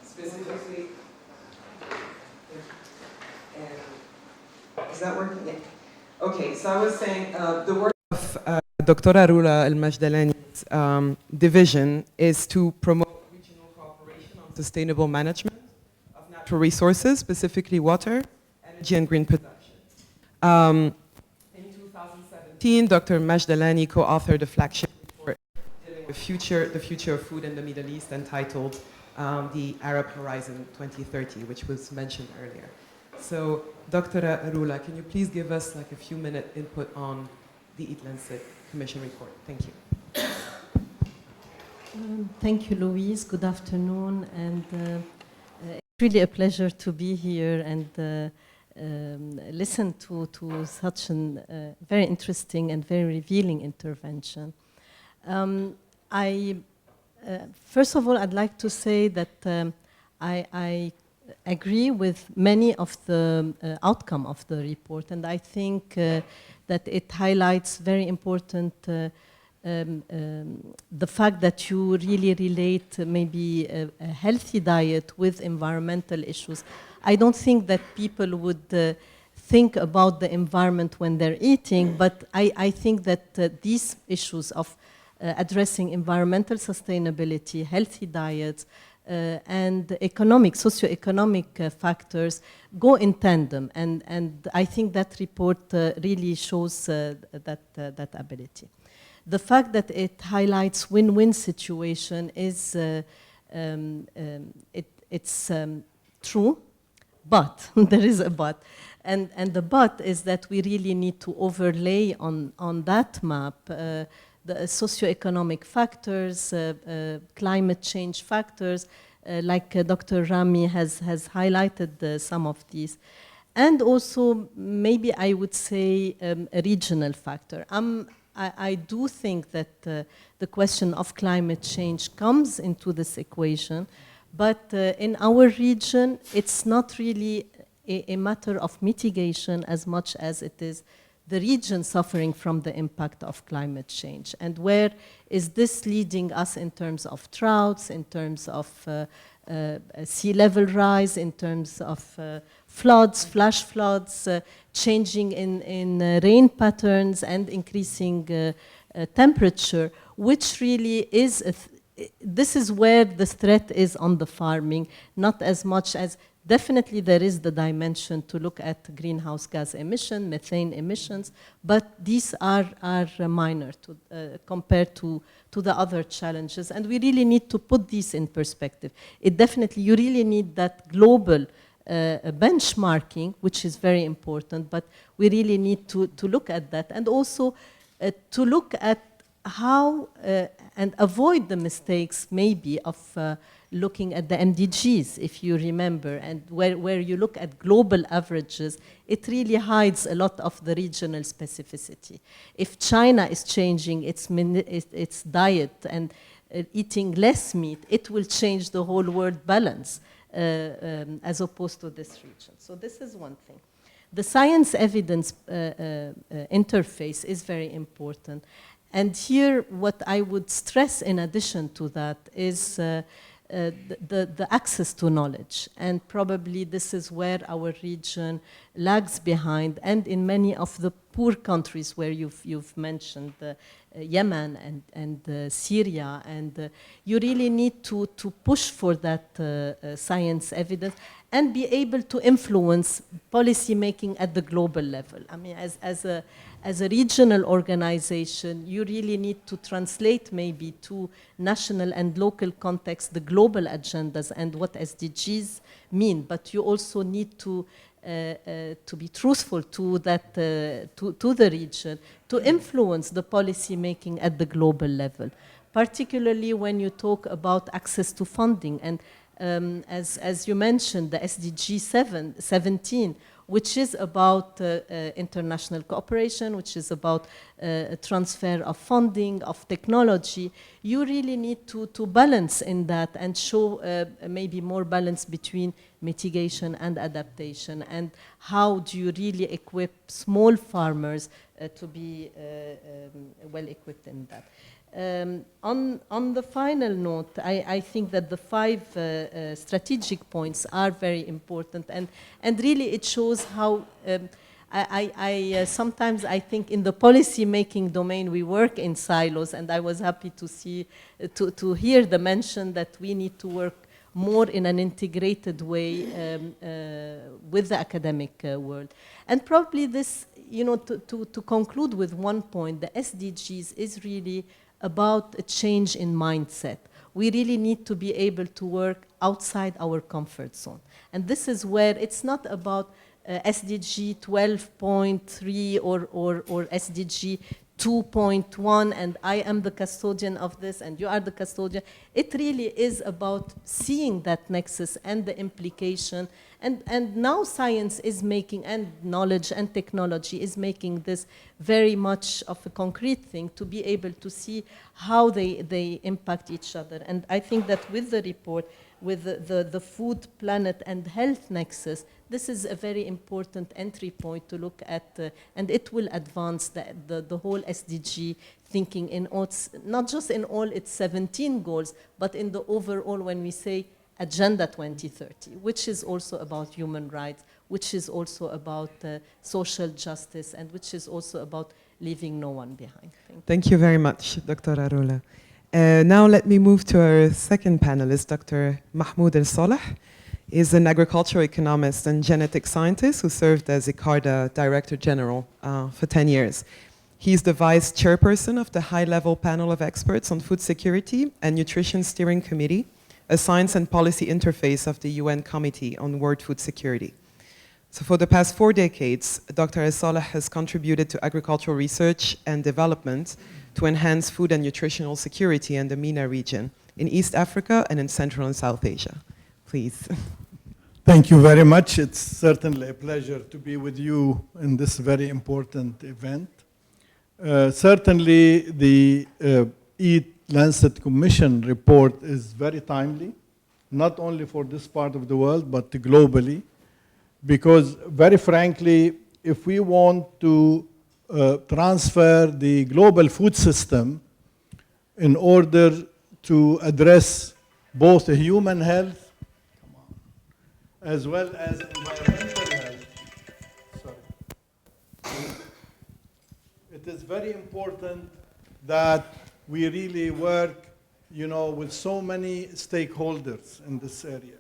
specifically. Is that working? Yeah. Okay, so I was saying the work of Dr. Rula El-Majdalani's division is to promote regional cooperation on sustainable management of natural resources, specifically water, energy, and green production. In 2017, Dr. Majdalani co-authored a flagship report dealing with the future of food in the Middle East, entitled the Arab Horizon 2030, which was mentioned earlier. So, Dr. Rula, can you please give us like a few minute input on the EAT-Lancet Commission report? Thank you. Thank you, Louise. Good afternoon. And it's really a pleasure to be here and listen to such a very interesting and very revealing intervention. First of all, I'd like to say that I agree with many of the outcome of the report, and I think that it highlights very important the fact that you really relate maybe a healthy diet with environmental issues. I don't think that people would think about the environment when they're eating, but I think that these issues of addressing environmental sustainability, healthy diets, and socioeconomic factors go in tandem, and I think that report really shows that ability. The fact that it highlights win-win situation is it's true, but there is a but, and the but is that we really need to overlay on that map the socioeconomic factors, climate change factors, like Dr. Rami has highlighted some of these. And also, maybe I would say a regional factor. I do think that the question of climate change comes into this equation, but in our region, it's not really a matter of mitigation as much as it is the region suffering from the impact of climate change. And where is this leading us in terms of droughts, in terms of sea level rise, in terms of floods, flash floods, changing in rain patterns and increasing temperature, which really is, this is where the threat is on the farming, not as much as Definitely there is the dimension to look at greenhouse gas emission, methane emissions, but these are minor compared to the other challenges. And we really need to put these in perspective. You really need that global benchmarking, which is very important, but we really need to look at that, and also to look at how and avoid the mistakes maybe of looking at the MDGs, if you remember, and where you look at global averages, it really hides a lot of the regional specificity. If China is changing its diet and eating less meat, it will change the whole world balance as opposed to this region. So this is one thing. The science evidence interface is very important. And here, what I would stress in addition to that is the access to knowledge. And probably this is where our region lags behind. And in many of the poor countries where you've mentioned, Yemen and Syria, and you really need to push for that science evidence and be able to influence policy making at the global level. I mean, as a regional organization, you really need to translate maybe to national and local context the global agendas and what SDGs mean, but you also need to be truthful to that, to the region, to influence the policy making at the global level, particularly when you talk about access to funding. And as you mentioned, the SDG 17, which is about international cooperation, which is about transfer of funding, of technology, you really need to balance in that and show maybe more balance between mitigation and adaptation, and how do you really equip small farmers to be well equipped in that. On the final note, I think that the 5 strategic points are very important, and really it shows how sometimes I think in the policy making domain we work in silos, and I was happy to see to hear the mention that we need to work more in an integrated way with the academic world. And probably this, to conclude with one point, the SDGs is really about a change in mindset. We really need to be able to work outside our comfort zone. And this is where it's not about SDG 12.3 or SDG 2.1 and I am the custodian of this and you are the custodian. It really is about seeing that nexus and the implication. And now science is making, and knowledge and technology is making this very much of a concrete thing to be able to see how they impact each other. And I think that with the report, with the food, planet, and health nexus, this is a very important entry point to look at, and it will advance the whole SDG thinking in not just in all its 17 goals, but in the overall when we say Agenda 2030, which is also about human rights, which is also about social justice, and which is also about leaving no one behind. Thank you very much, Dr. Arula. Now let me move to our second panelist, Dr. Mahmoud El-Saleh. He's an agricultural economist and genetic scientist who served as ICARDA Director General for 10 years. He's the vice chairperson of the high-level panel of experts on food security and nutrition steering committee, a science and policy interface of the UN Committee on World Food Security. So for the past 4 decades, Dr. El-Saleh has contributed to agricultural research and development to enhance food and nutritional security in the MENA region, in East Africa and in Central and South Asia. Please. Thank you very much. It's certainly a pleasure to be with you in this very important event. Certainly the EAT-Lancet Commission report is very timely, not only for this part of the world, but globally, because very frankly, if we want to transfer the global food system in order to address both human health as well as environmental health. Sorry. It is very important that we really work, with so many stakeholders in this area.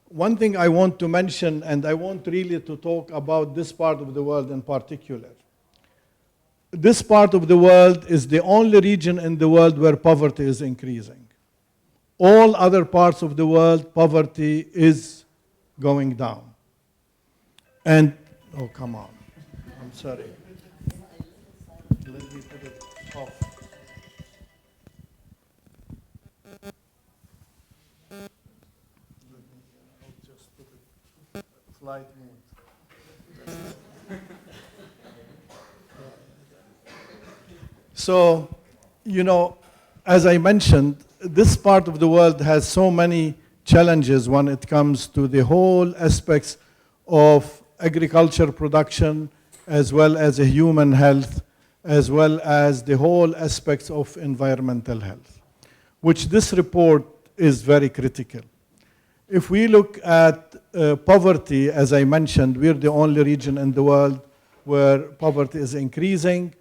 one thing I want to mention, and I want really to talk about this part of the world in particular. This part of the world is the only region in the world where poverty is increasing. All other parts of the world, poverty is going down. And, oh, come on. I'm sorry. Let me put it off. I'll just put it flight mode. So, you know, as I mentioned, this part of the world has so many challenges when it comes to the whole aspects of agriculture production, as well as a human health, as well as the whole aspects of environmental health, which this report is very critical. If we look at poverty, as I mentioned, we're the only region in the world where poverty is increasing.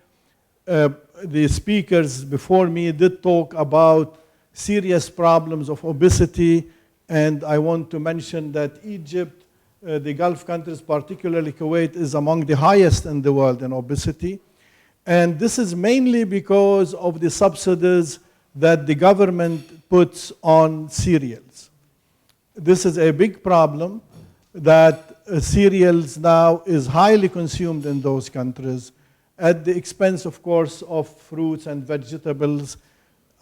The speakers before me did talk about serious problems of obesity, and I want to mention that Egypt, the Gulf countries, particularly Kuwait, is among the highest in the world in obesity. And this is mainly because of the subsidies that the government puts on cereals. This is a big problem that cereals now is highly consumed in those countries at the expense, of course, of fruits and vegetables.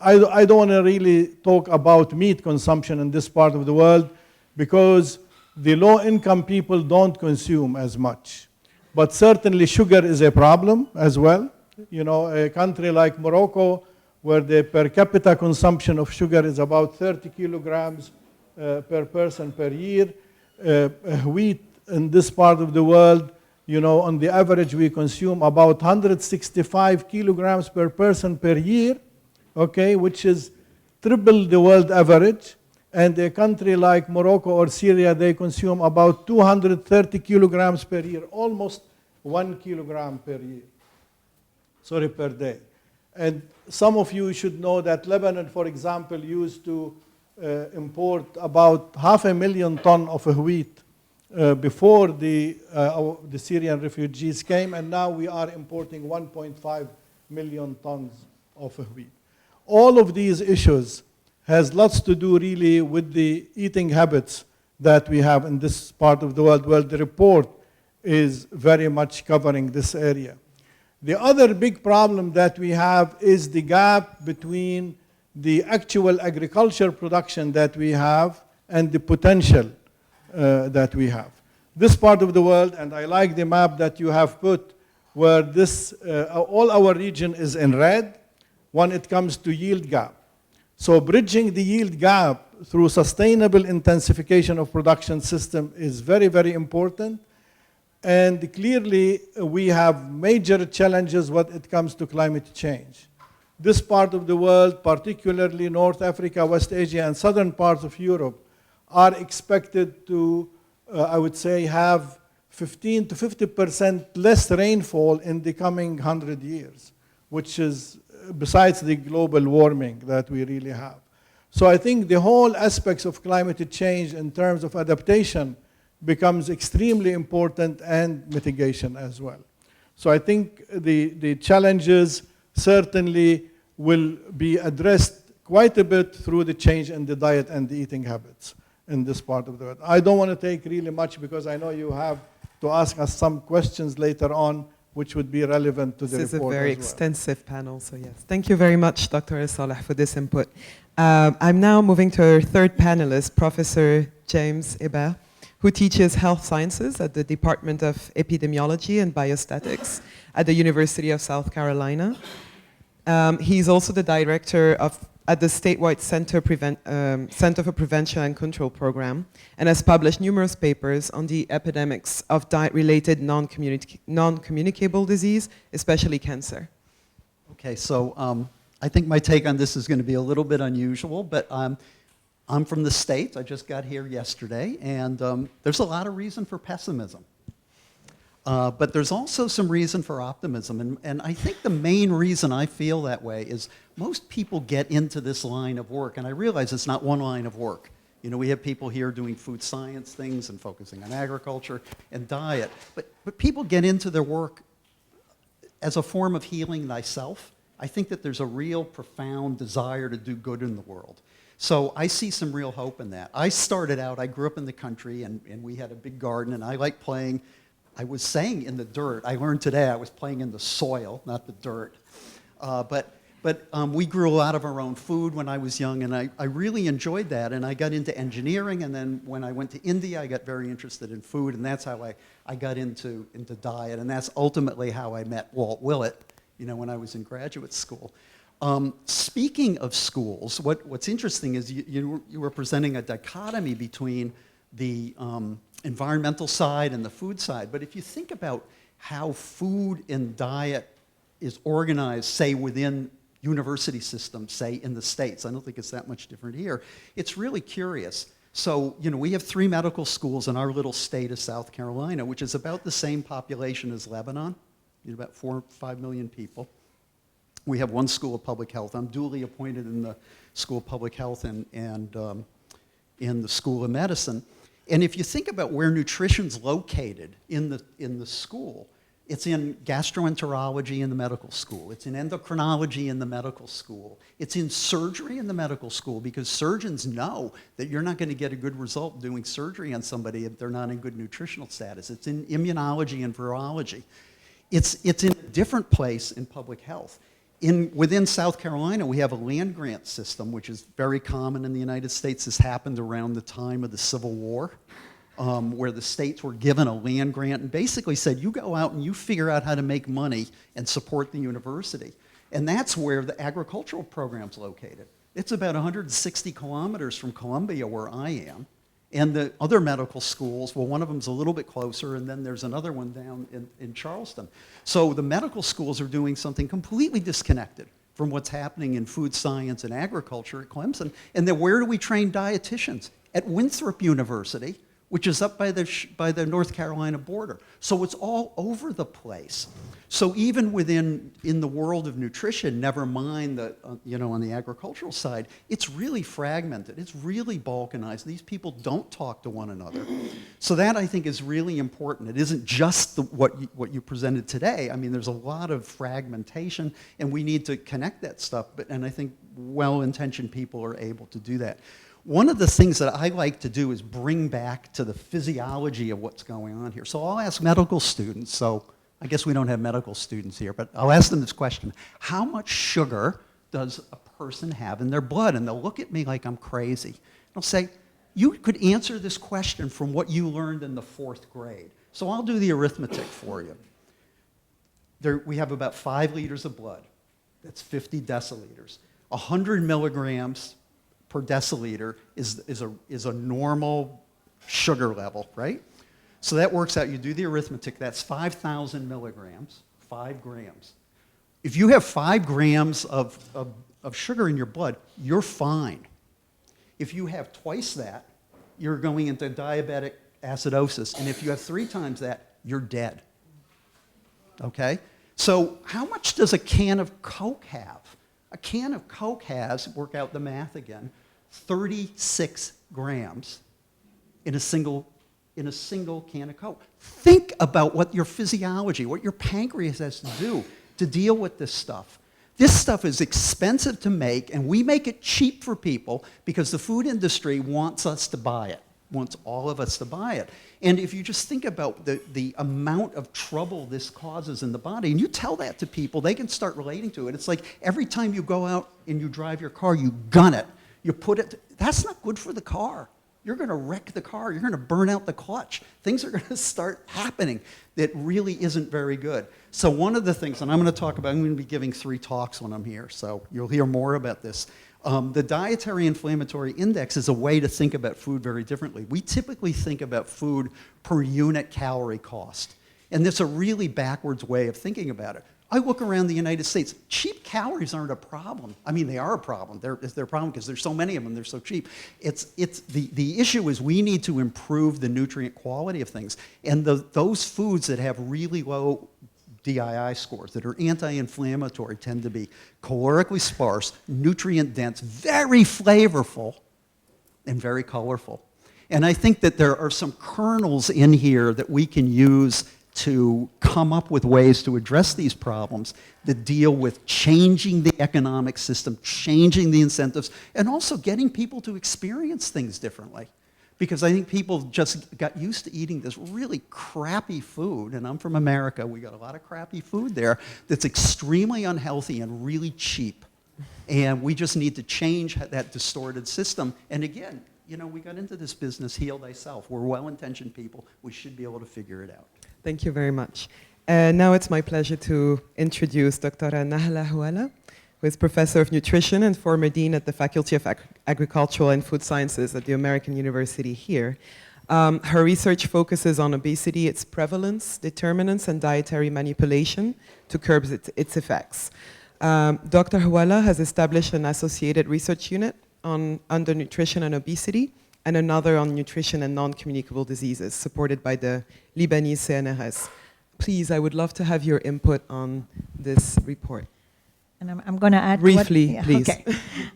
I don't want to really talk about meat consumption in this part of the world because the low-income people don't consume as much. But certainly sugar is a problem as well. You know, a country like Morocco, where the per capita consumption of sugar is about 30 kilograms per person per year. Wheat in this part of the world, you know, on the average we consume about 165 kilograms per person per year, okay, which is triple the world average. And a country like Morocco or Syria, they consume about 230 kilograms per year, almost 1 kilogram per year. Sorry, per day. And some of you should know that Lebanon, for example, used to import about 500,000 tons of wheat before the Syrian refugees came, and now we are importing 1.5 million tons of wheat. All of these issues has lots to do really with the eating habits that we have in this part of the world, where the report is very much covering this area. The other big problem that we have is the gap between the actual agriculture production that we have and the potential that we have. This part of the world, and I like the map that you have put, where this, all our region is in red when it comes to yield gap. So bridging the yield gap through sustainable intensification of production system is very, very important. And clearly, we have major challenges when it comes to climate change. This part of the world, particularly North Africa, West Asia, and southern parts of Europe, are expected to, I would say, have 15 to 50% less rainfall in the coming 100 years, which is besides the global warming that we really have. So I think the whole aspects of climate change in terms of adaptation becomes extremely important, and mitigation as well. So I think the challenges certainly will be addressed quite a bit through the change in the diet and the eating habits in this part of the world. I don't want to take really much because I know you have to ask us some questions later on which would be relevant to the report. This is a very as well. extensive panel, so yes. Thank you very much, Dr. Saleh, for this input. I'm now moving to our third panelist, Professor James Hebert, who teaches health sciences at the Department of Epidemiology and Biostatics at the University of South Carolina. He's also the director at the statewide Center for Prevention and Control program, and has published numerous papers on the epidemics of diet-related non-communicable disease, especially cancer. Okay, so I think my take on this is going to be a little bit unusual, but I'm from the States. I just got here yesterday, and there's a lot of reason for pessimism. But there's also some reason for optimism, and I think the main reason I feel that way is most people get into this line of work, and I realize it's not one line of work. You know, we have people here doing food science things and focusing on agriculture and diet. But people get into their work as a form of healing thyself. I think that there's a real profound desire to do good in the world. So I see some real hope in that. I started out, I grew up in the country, and we had a big garden, and I like playing, I was saying in the dirt. I learned today I was playing in the soil, not the dirt. But we grew a lot of our own food when I was young, and I really enjoyed that. And I got into engineering, and then when I went to India, I got very interested in food, and that's how I got into diet. And that's ultimately how I met Walt Willett, you know, when I was in graduate school. Speaking of schools, what's interesting is you were presenting a dichotomy between the environmental side and the food side. But if you think about how food and diet is organized, say, within university systems, say, in the States, I don't think it's that much different here, it's really curious. So, you know, we have 3 medical schools in our little state of South Carolina, which is about the same population as Lebanon, about 4 or 5 million people. We have 1 school of public health. I'm duly appointed in the School of Public Health and in the School of Medicine. And if you think about where nutrition's located in the school, it's in gastroenterology in the medical school. It's in endocrinology in the medical school. It's in surgery in the medical school, because surgeons know that you're not going to get a good result doing surgery on somebody if they're not in good nutritional status. It's in immunology and virology. It's in a different place in public health. Within South Carolina, we have a land grant system, which is very common in the United States. This happened around the time of the Civil War, where the states were given a land grant and basically said, you go out and you figure out how to make money and support the university. And that's where the agricultural program's located. It's about 160 kilometers from Columbia, where I am. And the other medical schools, well, one of them's a little bit closer, and then there's another one down in Charleston. So the medical schools are doing something completely disconnected from what's happening in food science and agriculture at Clemson. And then where do we train dietitians? At Winthrop University, which is up by the North Carolina border. So it's all over the place. So even in the world of nutrition, never mind on the agricultural side, it's really fragmented. It's really balkanized. These people don't talk to one another. So that, I think, is really important. It isn't just what you presented today. I mean, there's a lot of fragmentation, and we need to connect that stuff. And I think well-intentioned people are able to do that. One of the things that I like to do is bring back to the physiology of what's going on here. So I'll ask medical students, so I guess we don't have medical students here, but I'll ask them this question. How much sugar does a person have in their blood? And they'll look at me like I'm crazy. I'll say, you could answer this question from what you learned in the 4th grade. So I'll do the arithmetic for you. We have about 5 liters of blood. That's 50 deciliters. 100 milligrams per deciliter is a normal sugar level, right? So that works out, you do the arithmetic, that's 5,000 milligrams, 5 grams. If you have 5 grams of sugar in your blood, you're fine. If you have twice that, you're going into diabetic acidosis. And if you have 3 times that, you're dead. Okay? So how much does a can of Coke have? A can of Coke has, work out the math again, 36 grams in a single can of Coke. Think about what your physiology, what your pancreas has to do to deal with this stuff. This stuff is expensive to make, and we make it cheap for people because the food industry wants us to buy it, wants all of us to buy it. And if you just think about the amount of trouble this causes in the body, and you tell that to people, they can start relating to it. It's like every time you go out and you drive your car, you gun it. You put it, that's not good for the car. You're going to wreck the car. You're going to burn out the clutch. Things are going to start happening that really isn't very good. So one of the things, and I'm going to be giving 3 talks when I'm here, so you'll hear more about this. The dietary inflammatory index is a way to think about food very differently. We typically think about food per unit calorie cost. And that's a really backwards way of thinking about it. I look around the United States. Cheap calories aren't a problem. I mean, they are a problem. They're a problem because there's so many of them. They're so cheap. The issue is we need to improve the nutrient quality of things. And those foods that have really low DII scores, that are anti-inflammatory, tend to be calorically sparse, nutrient dense, very flavorful, and very colorful. And I think that there are some kernels in here that we can use to come up with ways to address these problems that deal with changing the economic system, changing the incentives, and also getting people to experience things differently. Because I think people just got used to eating this really crappy food, and I'm from America, we got a lot of crappy food there that's extremely unhealthy and really cheap. And we just need to change that distorted system. And again, you know, we got into this business, heal thyself. We're well-intentioned people. We should be able to figure it out. Thank you very much. Now it's my pleasure to introduce Dr. Nahla Houala, who is Professor of Nutrition and former Dean at the Faculty of Agricultural and Food Sciences at the American University here. Her research focuses on obesity, its prevalence, determinants, and dietary manipulation to curb its effects. Dr. Houala has established an associated research unit on undernutrition and obesity, and another on nutrition and non-communicable diseases, supported by the Lebanese CNRS. Please, I would love to have your input on this report. And I'm going to add briefly, please. Okay.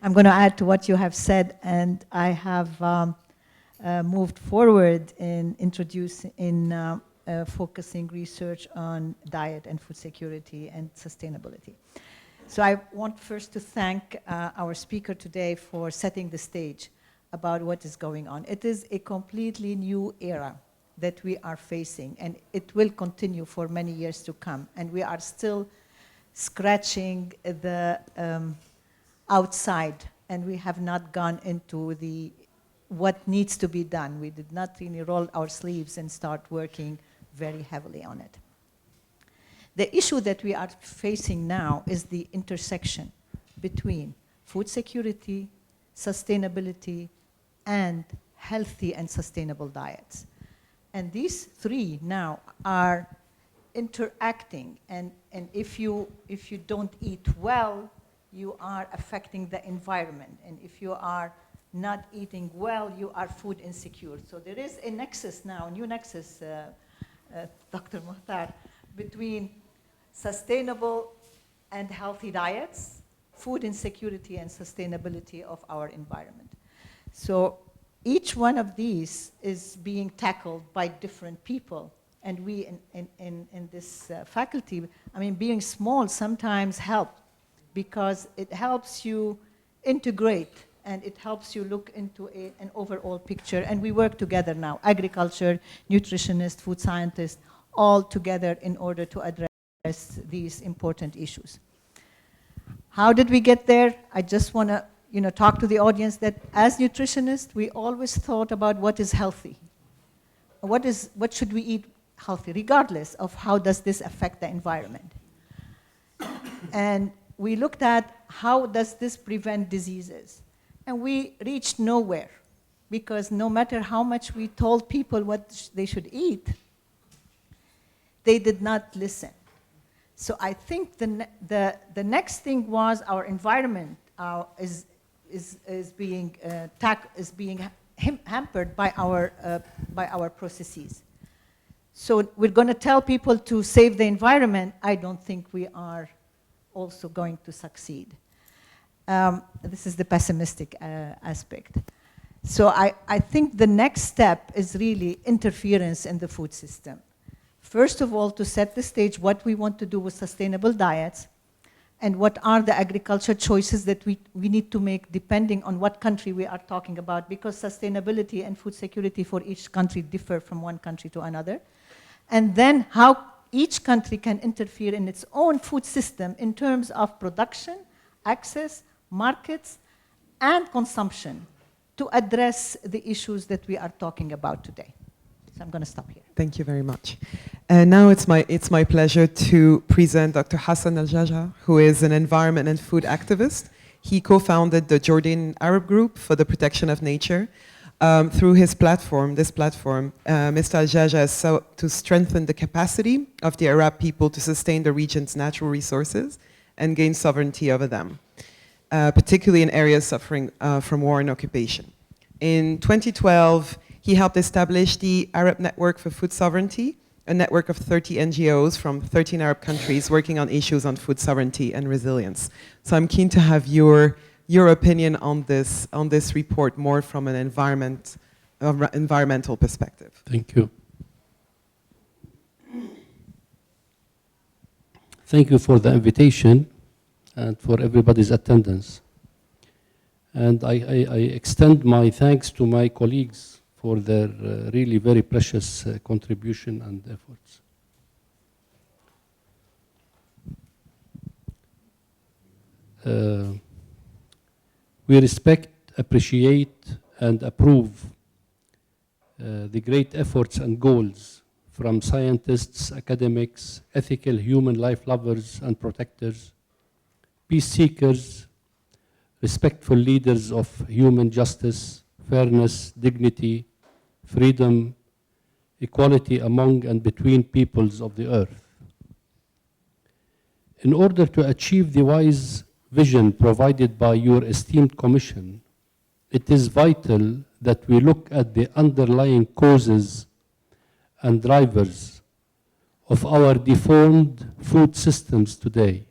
I'm going to add to what you have said, and I have moved forward in focusing research on diet and food security and sustainability. So I want first to thank our speaker today for setting the stage about what is going on. It is a completely new era that we are facing, and it will continue for many years to come. And we are still scratching the outside, and we have not gone into what needs to be done. We did not really roll our sleeves and start working very heavily on it. The issue that we are facing now is the intersection between food security, sustainability, and healthy and sustainable diets. And these three now are interacting, and if you don't eat well, you are affecting the environment, and if you are not eating well, you are food insecure. So there is a nexus now, a new nexus, Dr. Muhtar, between sustainable and healthy diets, food insecurity, and sustainability of our environment. So each one of these is being tackled by different people. And we in this faculty, I mean, being small sometimes help, because it helps you integrate and it helps you look into an overall picture. And we work together now, agriculture, nutritionists, food scientists, all together in order to address these important issues. How did we get there? I just want to talk to the audience that as nutritionists, we always thought about what is healthy. What should we eat healthy, regardless of how does this affect the environment. And we looked at how does this prevent diseases. And we reached nowhere, because no matter how much we told people what they should eat, they did not listen. So I think the next thing was our environment is being hampered by our processes. So we're going to tell people to save the environment. I don't think we are also going to succeed. This is the pessimistic aspect. So I think the next step is really interference in the food system. First of all, to set the stage what we want to do with sustainable diets, and what are the agriculture choices that we need to make depending on what country we are talking about, because sustainability and food security for each country differ from one country to another. And then how each country can interfere in its own food system in terms of production, access, markets, and consumption to address the issues that we are talking about today. So I'm going to stop here. Thank you very much. And now it's my pleasure to present Dr. Hassan Al-Jaja, who is an environment and food activist. He co-founded the Jordan Arab Group for the Protection of Nature. Through this platform, Mr. Al-Jaja is sought to strengthen the capacity of the Arab people to sustain the region's natural resources and gain sovereignty over them, particularly in areas suffering from war and occupation. In 2012, he helped establish the Arab Network for Food Sovereignty, a network of 30 NGOs from 13 Arab countries working on issues on food sovereignty and resilience. So I'm keen to have your your opinion on this report more from an environmental perspective. Thank you. Thank you for the invitation and for everybody's attendance. And I extend my thanks to my colleagues for their really very precious contribution and efforts. We respect, appreciate, and approve the great efforts and goals from scientists, academics, ethical human life lovers and protectors, peace seekers, respectful leaders of human justice, fairness, dignity, freedom, equality among and between peoples of the earth. In order to achieve the wise vision provided by your esteemed commission, it is vital that we look at the underlying causes and drivers of our deformed food systems today.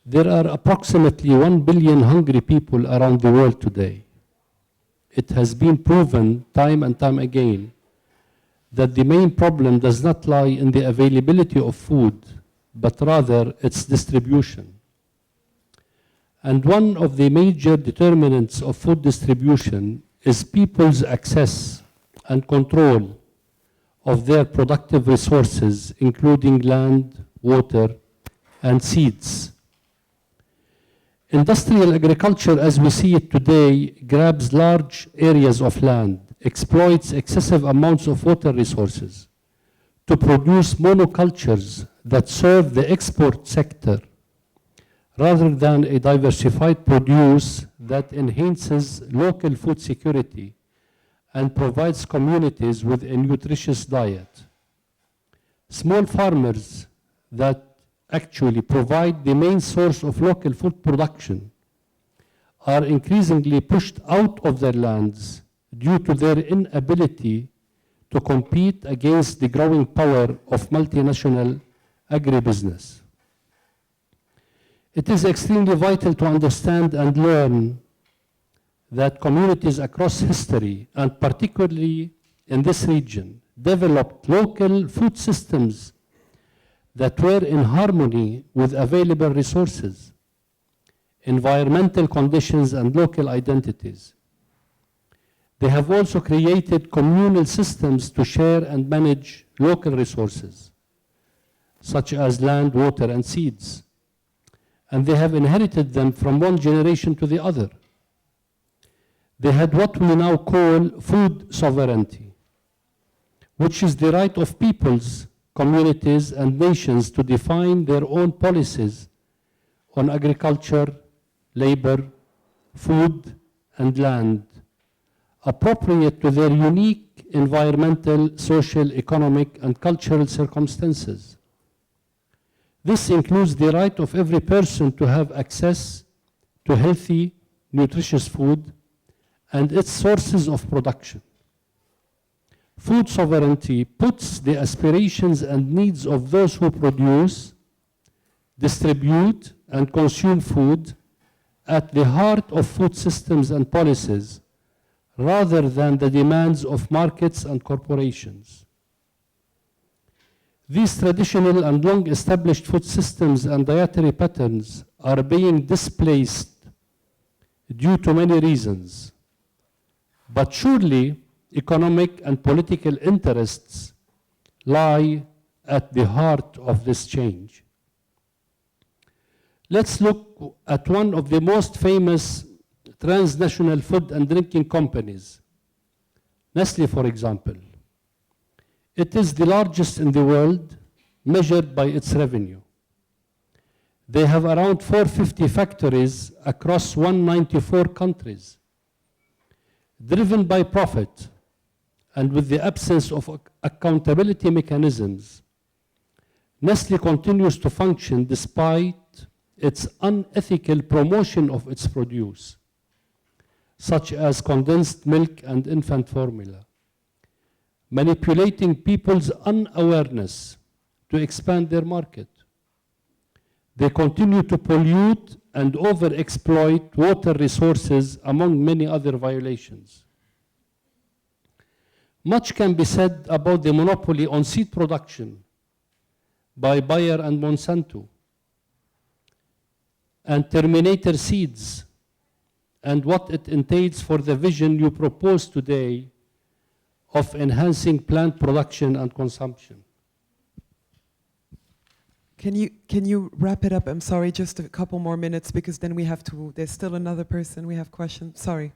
There are approximately 1 billion hungry people around the world today. It has been proven time and time again that the main problem does not lie in the availability of food, but rather its distribution. And one of the major determinants of food distribution is people's access and control of their productive resources, including land, water, and seeds. Industrial agriculture, as we see it today, grabs large areas of land, exploits excessive amounts of water resources to produce monocultures that serve the export sector, rather than a diversified produce that enhances local food security and provides communities with a nutritious diet. Small farmers that actually provide the main source of local food production are increasingly pushed out of their lands due to their inability to compete against the growing power of multinational agribusiness. It is extremely vital to understand and learn that communities across history, and particularly in this region, developed local food systems that were in harmony with available resources, environmental conditions, and local identities. They have also created communal systems to share and manage local resources, such as land, water, and seeds. And they have inherited them from one generation to the other. They had what we now call food sovereignty, which is the right of peoples, communities, and nations to define their own policies on agriculture, labor, food, and land, appropriate to their unique environmental, social, economic, and cultural circumstances. This includes the right of every person to have access to healthy, nutritious food and its sources of production. Food sovereignty puts the aspirations and needs of those who produce, distribute, and consume food at the heart of food systems and policies, rather than the demands of markets and corporations. These traditional and long-established food systems and dietary patterns are being displaced due to many reasons. But surely, economic and political interests lie at the heart of this change. Let's look at one of the most famous transnational food and drinking companies, Nestle, for example. It is the largest in the world, measured by its revenue. They have around 450 factories across 194 countries. Driven by profit and with the absence of accountability mechanisms, Nestle continues to function despite its unethical promotion of its produce, such as condensed milk and infant formula, manipulating people's unawareness to expand their market. They continue to pollute and overexploit water resources, among many other violations. Much can be said about the monopoly on seed production by Bayer and Monsanto, and Terminator seeds, and what it entails for the vision you propose today of enhancing plant production and consumption. Can you wrap it up? I'm sorry, just a couple more minutes, because then we have to, there's still another person, we have questions. Sorry.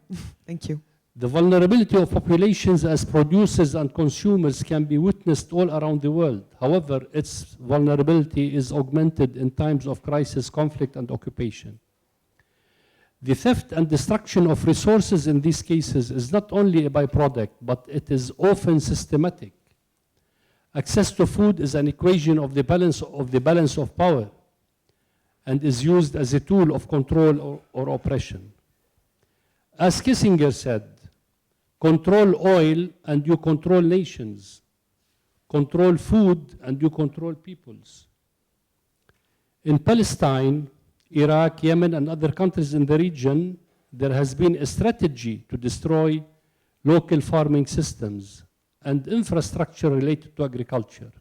Thank you. The vulnerability of populations as producers and consumers can be witnessed all around the world. However, its vulnerability is augmented in times of crisis, conflict, and occupation. The theft and destruction of resources in these cases is not only a byproduct, but it is often systematic. Access to food is an equation of the balance of power, and is used as a tool of control or oppression. As Kissinger said, control oil and you control nations. Control food and you control peoples. In Palestine, Iraq, Yemen, and other countries in the region, there has been a strategy to destroy local farming systems and infrastructure related to agriculture.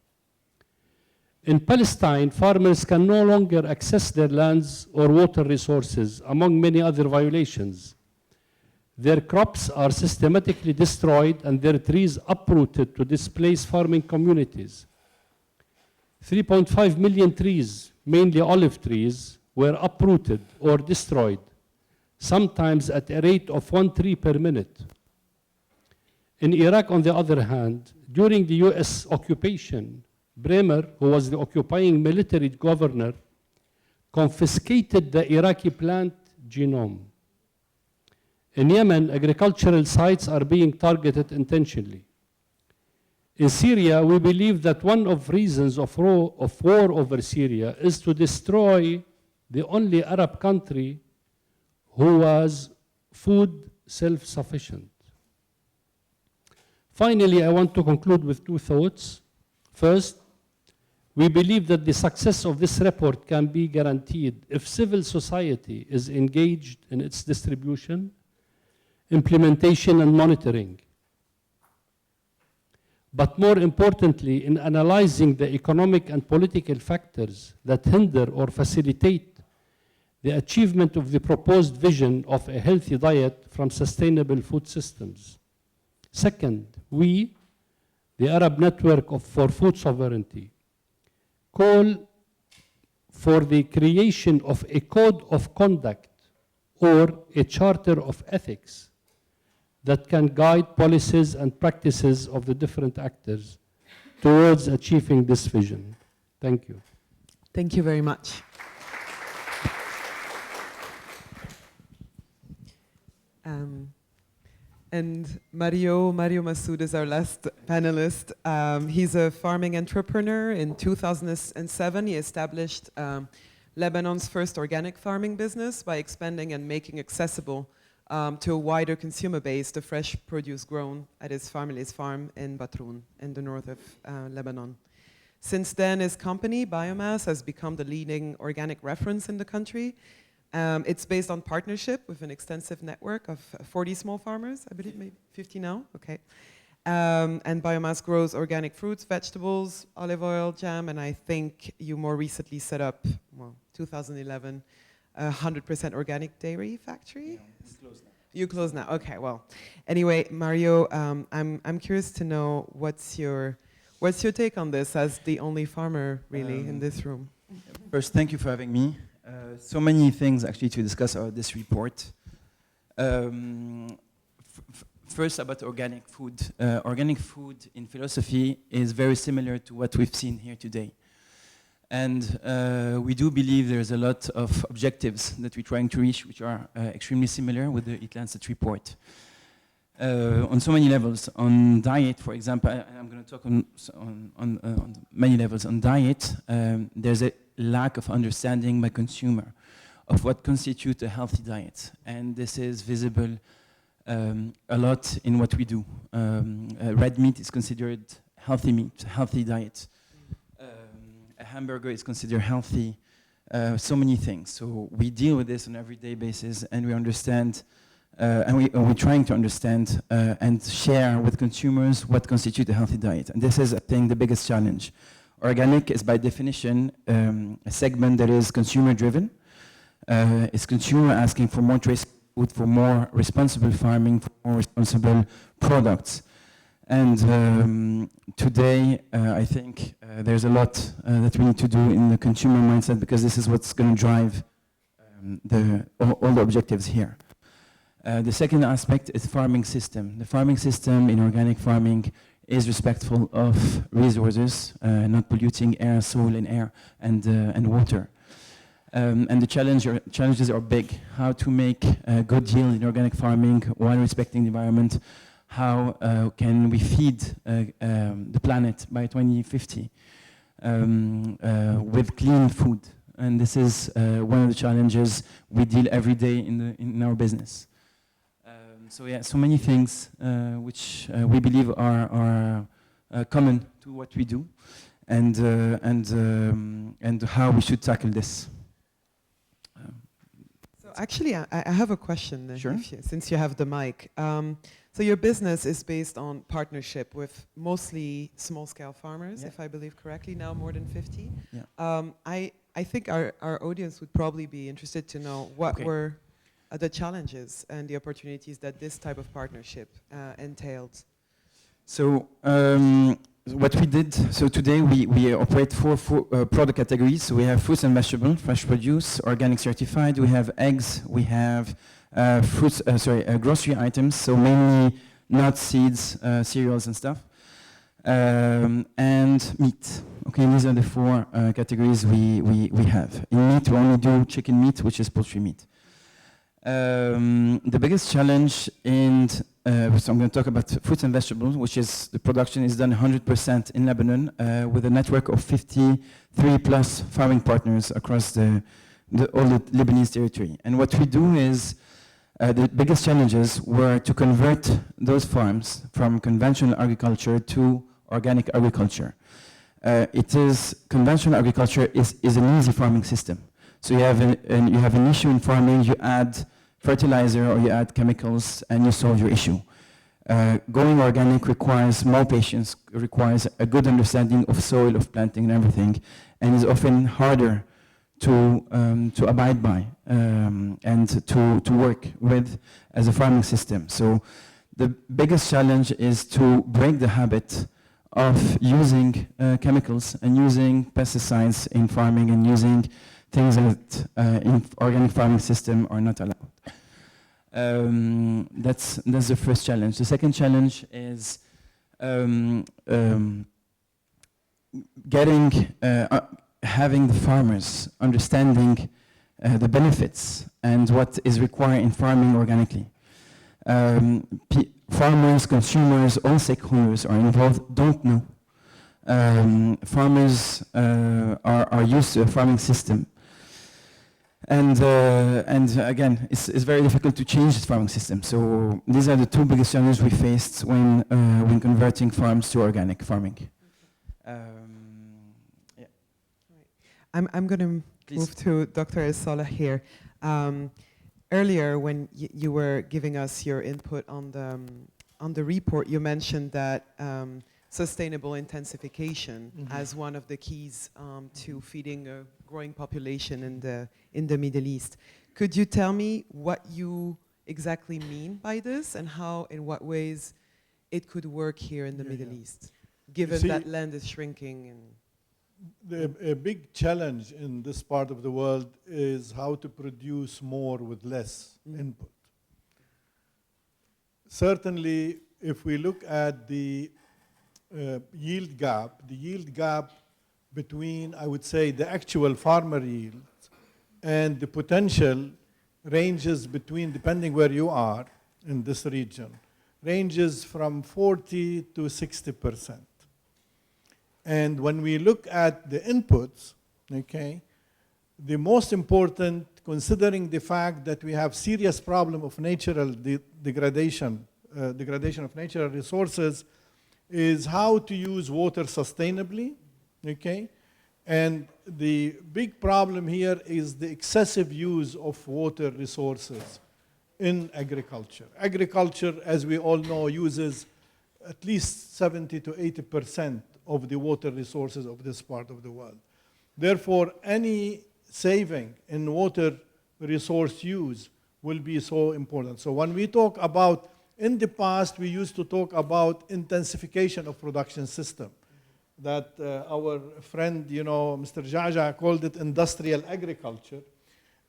In Palestine, farmers can no longer access their lands or water resources, among many other violations. Their crops are systematically destroyed and their trees uprooted to displace farming communities. 3.5 million trees, mainly olive trees, were uprooted or destroyed, sometimes at a rate of 1 tree per minute. In Iraq, on the other hand, during the US occupation, Bremer, who was the occupying military governor, confiscated the Iraqi plant genome. In Yemen, agricultural sites are being targeted intentionally. In Syria, we believe that one of the reasons of war over Syria is to destroy the only Arab country who was food self-sufficient. Finally, I want to conclude with 2 thoughts. First, we believe that the success of this report can be guaranteed if civil society is engaged in its distribution, implementation, and monitoring. But more importantly, in analyzing the economic and political factors that hinder or facilitate the achievement of the proposed vision of a healthy diet from sustainable food systems. Second, we, the Arab Network for Food Sovereignty, call for the creation of a code of conduct or a charter of ethics that can guide policies and practices of the different actors towards achieving this vision. Thank you. Thank you very much. And Mario Massoud is our last panelist. He's a farming entrepreneur. In 2007, he established Lebanon's first organic farming business by expanding and making accessible to a wider consumer base the fresh produce grown at his family's farm in Batroun, in the north of Lebanon. Since then, his company, Biomass, has become the leading organic reference in the country. It's based on partnership with an extensive network of 40 small farmers, I believe, maybe 50 now, okay. And Biomass grows organic fruits, vegetables, olive oil, jam, and I think you more recently set up, well, 2011, a 100% organic dairy factory? Yeah, it's closed now. You closed now, okay, well. Anyway, Mario, I'm curious to know what's your take on this as the only farmer, really, in this room? First, thank you for having me. So many things actually to discuss about this report. First, about organic food. Organic food in philosophy is very similar to what we've seen here today. And we do believe there's a lot of objectives that we're trying to reach which are extremely similar with the EAT-Lancet report. On so many levels. On diet, for example, I'm going to talk on many levels. On diet, there's a lack of understanding by consumer of what constitutes a healthy diet. And this is visible a lot in what we do. Red meat is considered healthy meat, healthy diet. A hamburger is considered healthy. so many things. So we deal with this on an everyday basis, and we understand, and we're trying to understand and share with consumers what constitutes a healthy diet. And this is, I think, the biggest challenge. Organic is by definition a segment that is consumer-driven. It's consumer asking for more traceable food, for more responsible farming, for more responsible products. And today, I think there's a lot that we need to do in the consumer mindset, because this is what's going to drive all the objectives here. The second aspect is farming system. The farming system in organic farming is respectful of resources, not polluting air, soil, and air, and water. And the challenges are big. How to make a good yield in organic farming while respecting the environment. How can we feed the planet by 2050 with clean food? And this is one of the challenges we deal every day in our business. So yeah, so many things which we believe are common to what we do, and how we should tackle this. So actually, I have a question. Sure. Since you have the mic. So your business is based on partnership with mostly small-scale farmers, if I believe correctly, now more than 50. Yeah. I think our audience would probably be interested to know what were the challenges and the opportunities that this type of partnership entailed. So what we did, so today we operate four product categories. So we have fruits and vegetables, fresh produce, organic certified. We have eggs. We have grocery items. So mainly nuts, seeds, cereals, and stuff. And meat. Okay, these are the four categories we have. In meat, we only do chicken meat, which is poultry meat. The biggest challenge in, so I'm going to talk about fruits and vegetables, which is the production is done 100% in Lebanon with a network of 53 plus farming partners across all the Lebanese territory. And what we do is, the biggest challenges were to convert those farms from conventional agriculture to organic agriculture. Conventional agriculture is an easy farming system. So you have an issue in farming, you add fertilizer or you add chemicals and you solve your issue. Going organic requires more patience, requires a good understanding of soil, of planting and everything, and is often harder to abide by and to work with as a farming system. So the biggest challenge is to break the habit of using chemicals and using pesticides in farming and using things that in organic farming system are not allowed. That's the first challenge. The second challenge is having the farmers understanding the benefits and what is required in farming organically. Farmers, consumers, all stakeholders are involved don't know. Farmers are used to a farming system. And again, it's very difficult to change this farming system. So these are the two biggest challenges we faced when converting farms to organic farming. Yeah. I'm going to move to Dr. El-Saleh here. Earlier, when you were giving us your input on the report, you mentioned that sustainable intensification as one of the keys to feeding a growing population in the Middle East. Could you tell me what you exactly mean by this and how, in what ways, it could work here in the Middle East, given that land is shrinking? A big challenge in this part of the world is how to produce more with less input. Certainly, if we look at the yield gap between, I would say, the actual farmer yield and the potential ranges between, depending where you are in this region, ranges from 40 to 60%. And when we look at the inputs, okay, the most important, considering the fact that we have serious problem of natural degradation of natural resources, is how to use water sustainably, okay, And the big problem here is the excessive use of water resources in agriculture. Agriculture, as we all know, uses at least 70 to 80% of the water resources of this part of the world. Therefore, any saving in water resource use will be so important. So when we talk about, in the past, we used to talk about intensification of production system. That our friend, Mr. Jaja called it industrial agriculture.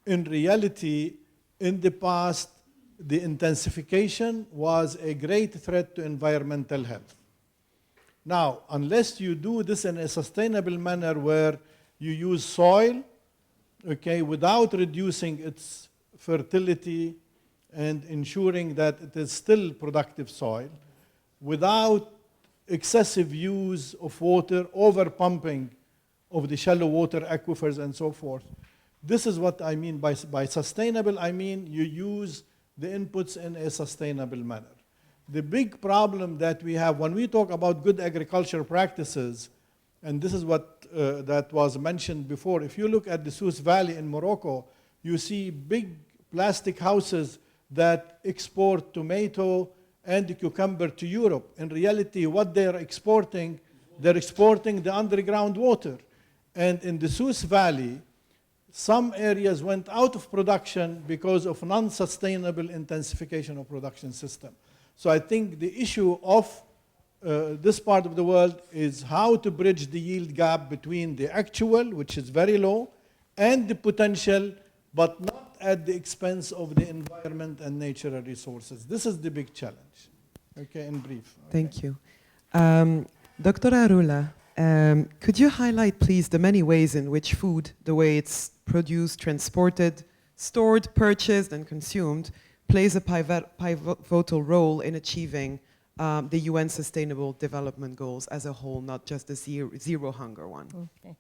In reality, in the past, the intensification was a great threat to environmental health. Now, unless you do this in a sustainable manner where you use soil, okay, without reducing its fertility and ensuring that it is still productive soil, without excessive use of water, over pumping of the shallow water aquifers and so forth. This is what I mean by sustainable. I mean you use the inputs in a sustainable manner. The big problem that we have when we talk about good agricultural practices, and this is what that was mentioned before, if you look at the Sousse Valley in Morocco, you see big plastic houses that export tomato and cucumber to Europe. In reality, what they're exporting the underground water. And in the Sousse Valley, some areas went out of production because of non-sustainable intensification of production system. So I think the issue of this part of the world is how to bridge the yield gap between the actual, which is very low, and the potential, but not at the expense of the environment and natural resources. This is the big challenge, okay, in brief. Thank you. Dr. Arula, could you highlight, please, the many ways in which food, the way it's produced, transported, stored, purchased, and consumed, plays a pivotal role in achieving the UN Sustainable Development Goals as a whole, not just the zero hunger one? Okay.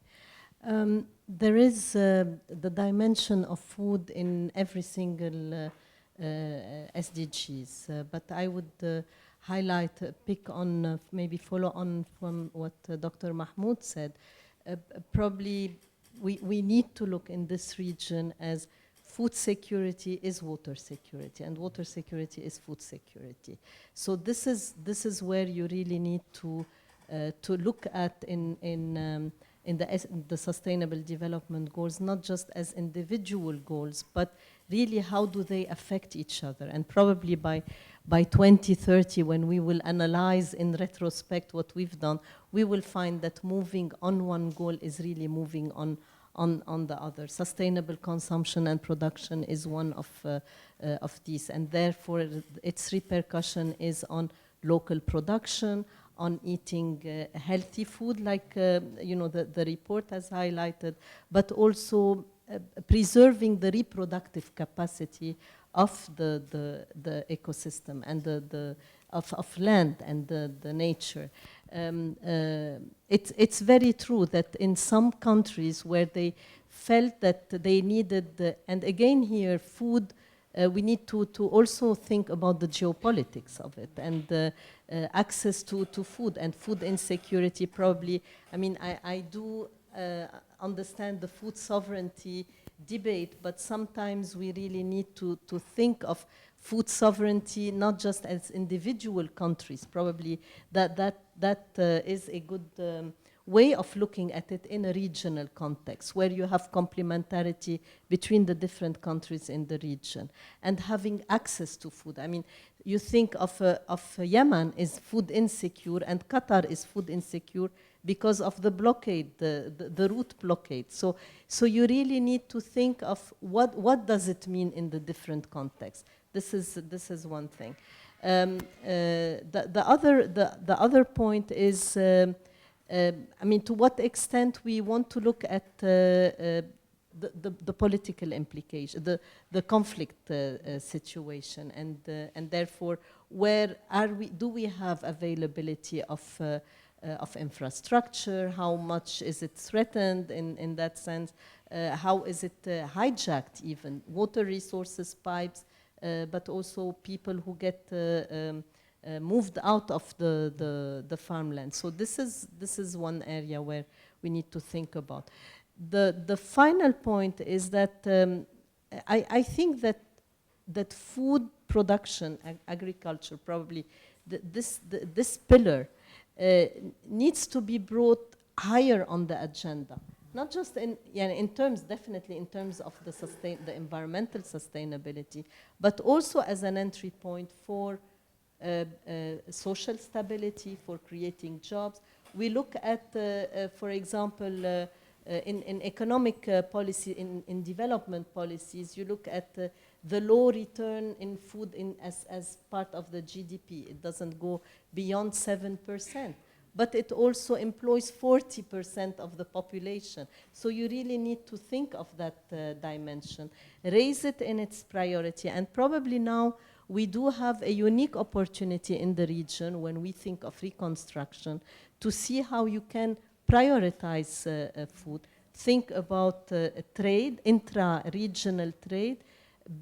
There is the dimension of food in every single SDGs, but I would highlight, pick on, maybe follow on from what Dr. Mahmoud said. Probably we need to look in this region as food security is water security, and water security is food security. So this is where you really need to look at in the Sustainable Development Goals, not just as individual goals, but really how do they affect each other. And probably by 2030, when we will analyze in retrospect what we've done, we will find that moving on one goal is really moving on the other. Sustainable consumption and production is one of these, and therefore its repercussion is on local production, on eating healthy food, like the report has highlighted, but also preserving the reproductive capacity of the ecosystem and of land and the nature. It's very true that in some countries where they felt that they needed, and again here, food, we need to also think about the geopolitics of it and access to food and food insecurity. Probably, I mean, I do understand the food sovereignty debate, but sometimes we really need to think of food sovereignty not just as individual countries. Probably that is a good way of looking at it in a regional context, where you have complementarity between the different countries in the region and having access to food. I mean, you think of Yemen is food insecure, and Qatar is food insecure because of the blockade, the route blockade. So you really need to think of what does it mean in the different contexts. This is one thing. The other point is, I mean, to what extent we want to look at the political implication, the conflict situation, and therefore, where do we have availability of infrastructure? How much is it threatened in that sense? How is it hijacked even? Water resources, pipes, but also people who get moved out of the farmland. So this is one area where we need to think about. The final point is that I think that food production, agriculture, probably this pillar needs to be brought higher on the agenda. Not just in terms, definitely in terms of the environmental sustainability, but also as an entry point for social stability, for creating jobs. We look at, for example, in economic policy, in development policies, you look at the low return in food as part of the GDP. It doesn't go beyond 7%. But it also employs 40% of the population. So you really need to think of that dimension, raise it in its priority. And probably now we do have a unique opportunity in the region when we think of reconstruction to see how you can prioritize food, think about trade, intra-regional trade,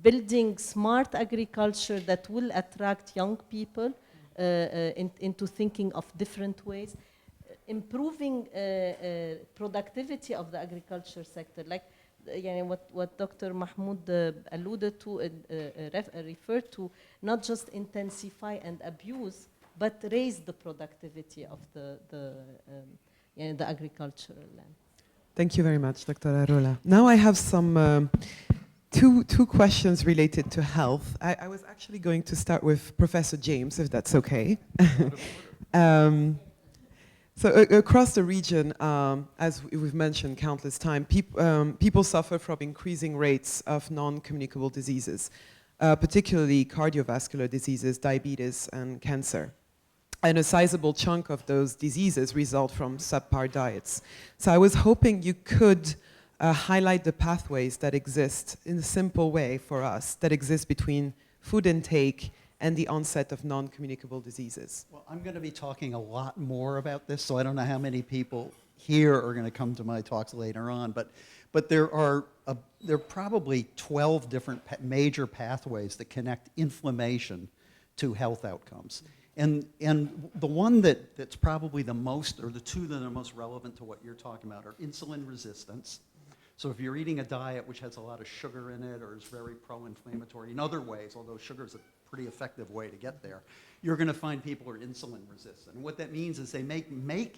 building smart agriculture that will attract young people into thinking of different ways, improving productivity of the agriculture sector, like what Dr. Mahmoud alluded to and referred to, not just intensify and abuse, but raise the productivity of the agricultural land. Thank you very much, Dr. Arola. Now I have some two questions related to health. I was actually going to start with Professor James, if that's okay. So across the region, as we've mentioned countless times, people suffer from increasing rates of non-communicable diseases, particularly cardiovascular diseases, diabetes, and cancer. And a sizable chunk of those diseases result from subpar diets. So I was hoping you could highlight the pathways that exist in a simple way for us, that exist between food intake and the onset of non-communicable diseases. Well, I'm going to be talking a lot more about this, so I don't know how many people here are going to come to my talks later on, but there are probably 12 different major pathways that connect inflammation to health outcomes. And the one that's probably the most, or the two that are most relevant to what you're talking about, are insulin resistance. So if you're eating a diet which has a lot of sugar in it or is very pro-inflammatory in other ways, although sugar is a pretty effective way to get there, you're going to find people are insulin resistant. And what that means is they make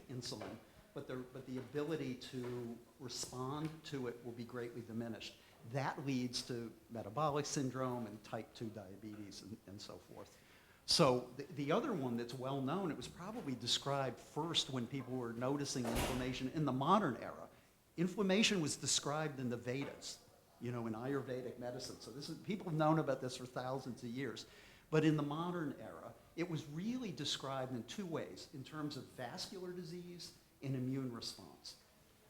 insulin, but the ability to respond to it will be greatly diminished. That leads to metabolic syndrome and type 2 diabetes and so forth. So the other one that's well known, it was probably described first when people were noticing inflammation in the modern era. Inflammation was described in the Vedas, in Ayurvedic medicine. So people have known about this for thousands of years. But in the modern era, it was really described in two ways, in terms of vascular disease and immune response.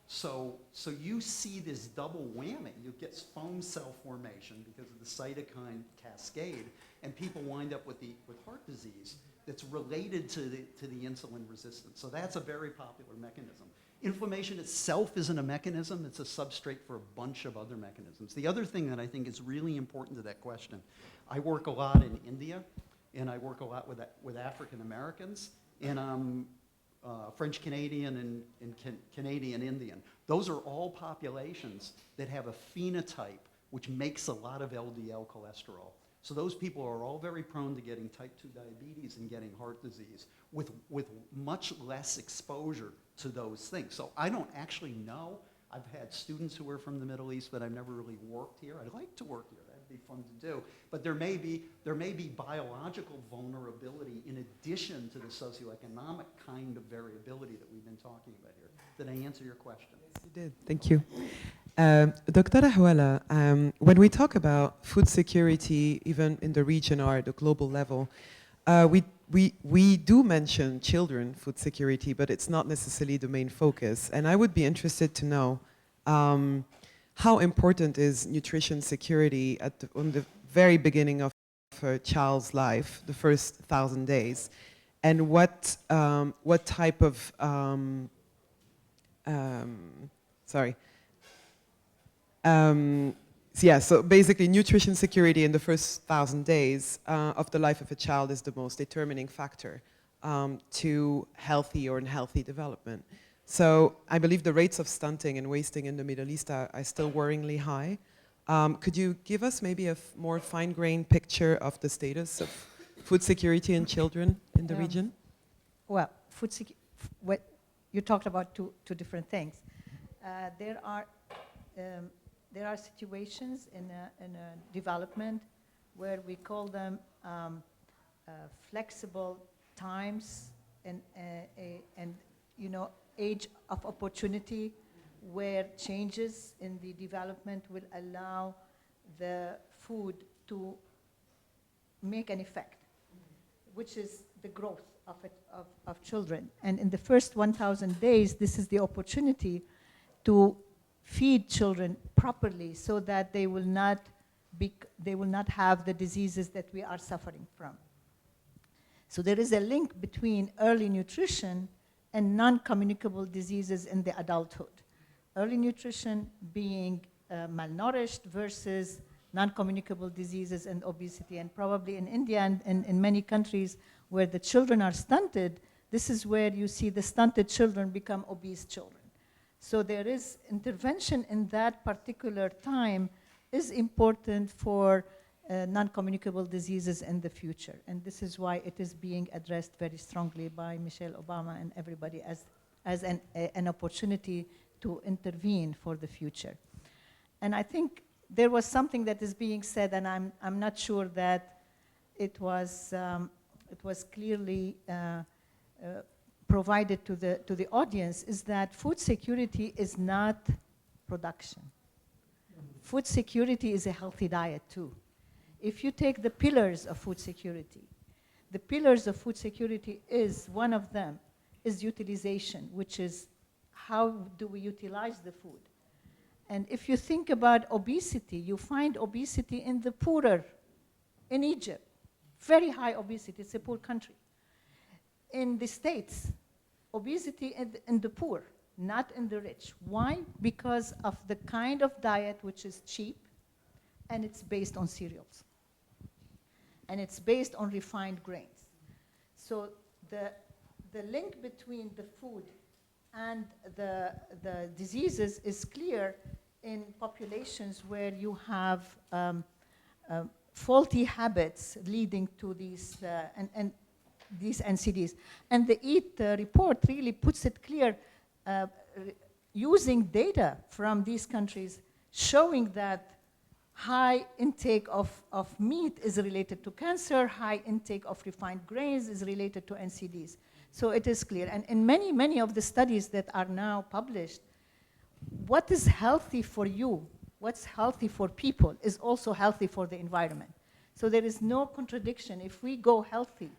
So you see this double whammy. You get foam cell formation because of the cytokine cascade, and people wind up with heart disease that's related to the insulin resistance. So that's a very popular mechanism. Inflammation itself isn't a mechanism, it's a substrate for a bunch of other mechanisms. The other thing that I think is really important to that question, I work a lot in India, and I work a lot with African Americans, and I'm French Canadian and Canadian Indian. Those are all populations that have a phenotype which makes a lot of LDL cholesterol. So those people are all very prone to getting type 2 diabetes and getting heart disease with much less exposure to those things. So I don't actually know. I've had students who are from the Middle East, but I've never really worked here. I'd like to work here. That'd be fun to do. But there may be biological vulnerability in addition to the socioeconomic kind of variability that we've been talking about here. Did I answer your question? Yes, you did. Thank you. Dr. Ahwala, when we talk about food security, even in the region or at the global level, we do mention children food security, but it's not necessarily the main focus. And I would be interested to know how important is nutrition security on the very beginning of a child's life, the first 1,000 days, and what type of yeah, so basically nutrition security in the first 1,000 days of the life of a child is the most determining factor to healthy or unhealthy development. So I believe the rates of stunting and wasting in the Middle East are still worryingly high. Could you give us maybe a more fine-grained picture of the status of food security in children in the region? Well, what you talked about two different things. There are situations in a development where we call them flexible times and age of opportunity, where changes in the development will allow the food to make an effect, which is the growth of children. And in the first 1,000 days, this is the opportunity to feed children properly so that they will not have the diseases that we are suffering from. So there is a link between early nutrition and non-communicable diseases in the adulthood. Early nutrition being malnourished versus non-communicable diseases and obesity. And probably in India and in many countries where the children are stunted, this is where you see the stunted children become obese children. So there is intervention in that particular time is important for non-communicable diseases in the future. And this is why it is being addressed very strongly by Michelle Obama and everybody as an opportunity to intervene for the future. And I think there was something that is being said, and I'm not sure that it was clearly provided to the audience, is that food security is not production. Food security is a healthy diet too. If you take the pillars of food security, the pillars of food security is, one of them is utilization, which is how do we utilize the food. And if you think about obesity, you find obesity in the poorer, in Egypt, very high obesity, it's a poor country. In the States, obesity in the poor, not in the rich. Why? Because of the kind of diet which is cheap, and it's based on cereals. And it's based on refined grains. So the link between the food and the diseases is clear in populations where you have faulty habits leading to these these NCDs. And the EAT report really puts it clear, using data from these countries, showing that high intake of meat is related to cancer, high intake of refined grains is related to NCDs. So it is clear. And in many of the studies that are now published, what is healthy for you, what's healthy for people, is also healthy for the environment. So there is no contradiction. If we go healthy,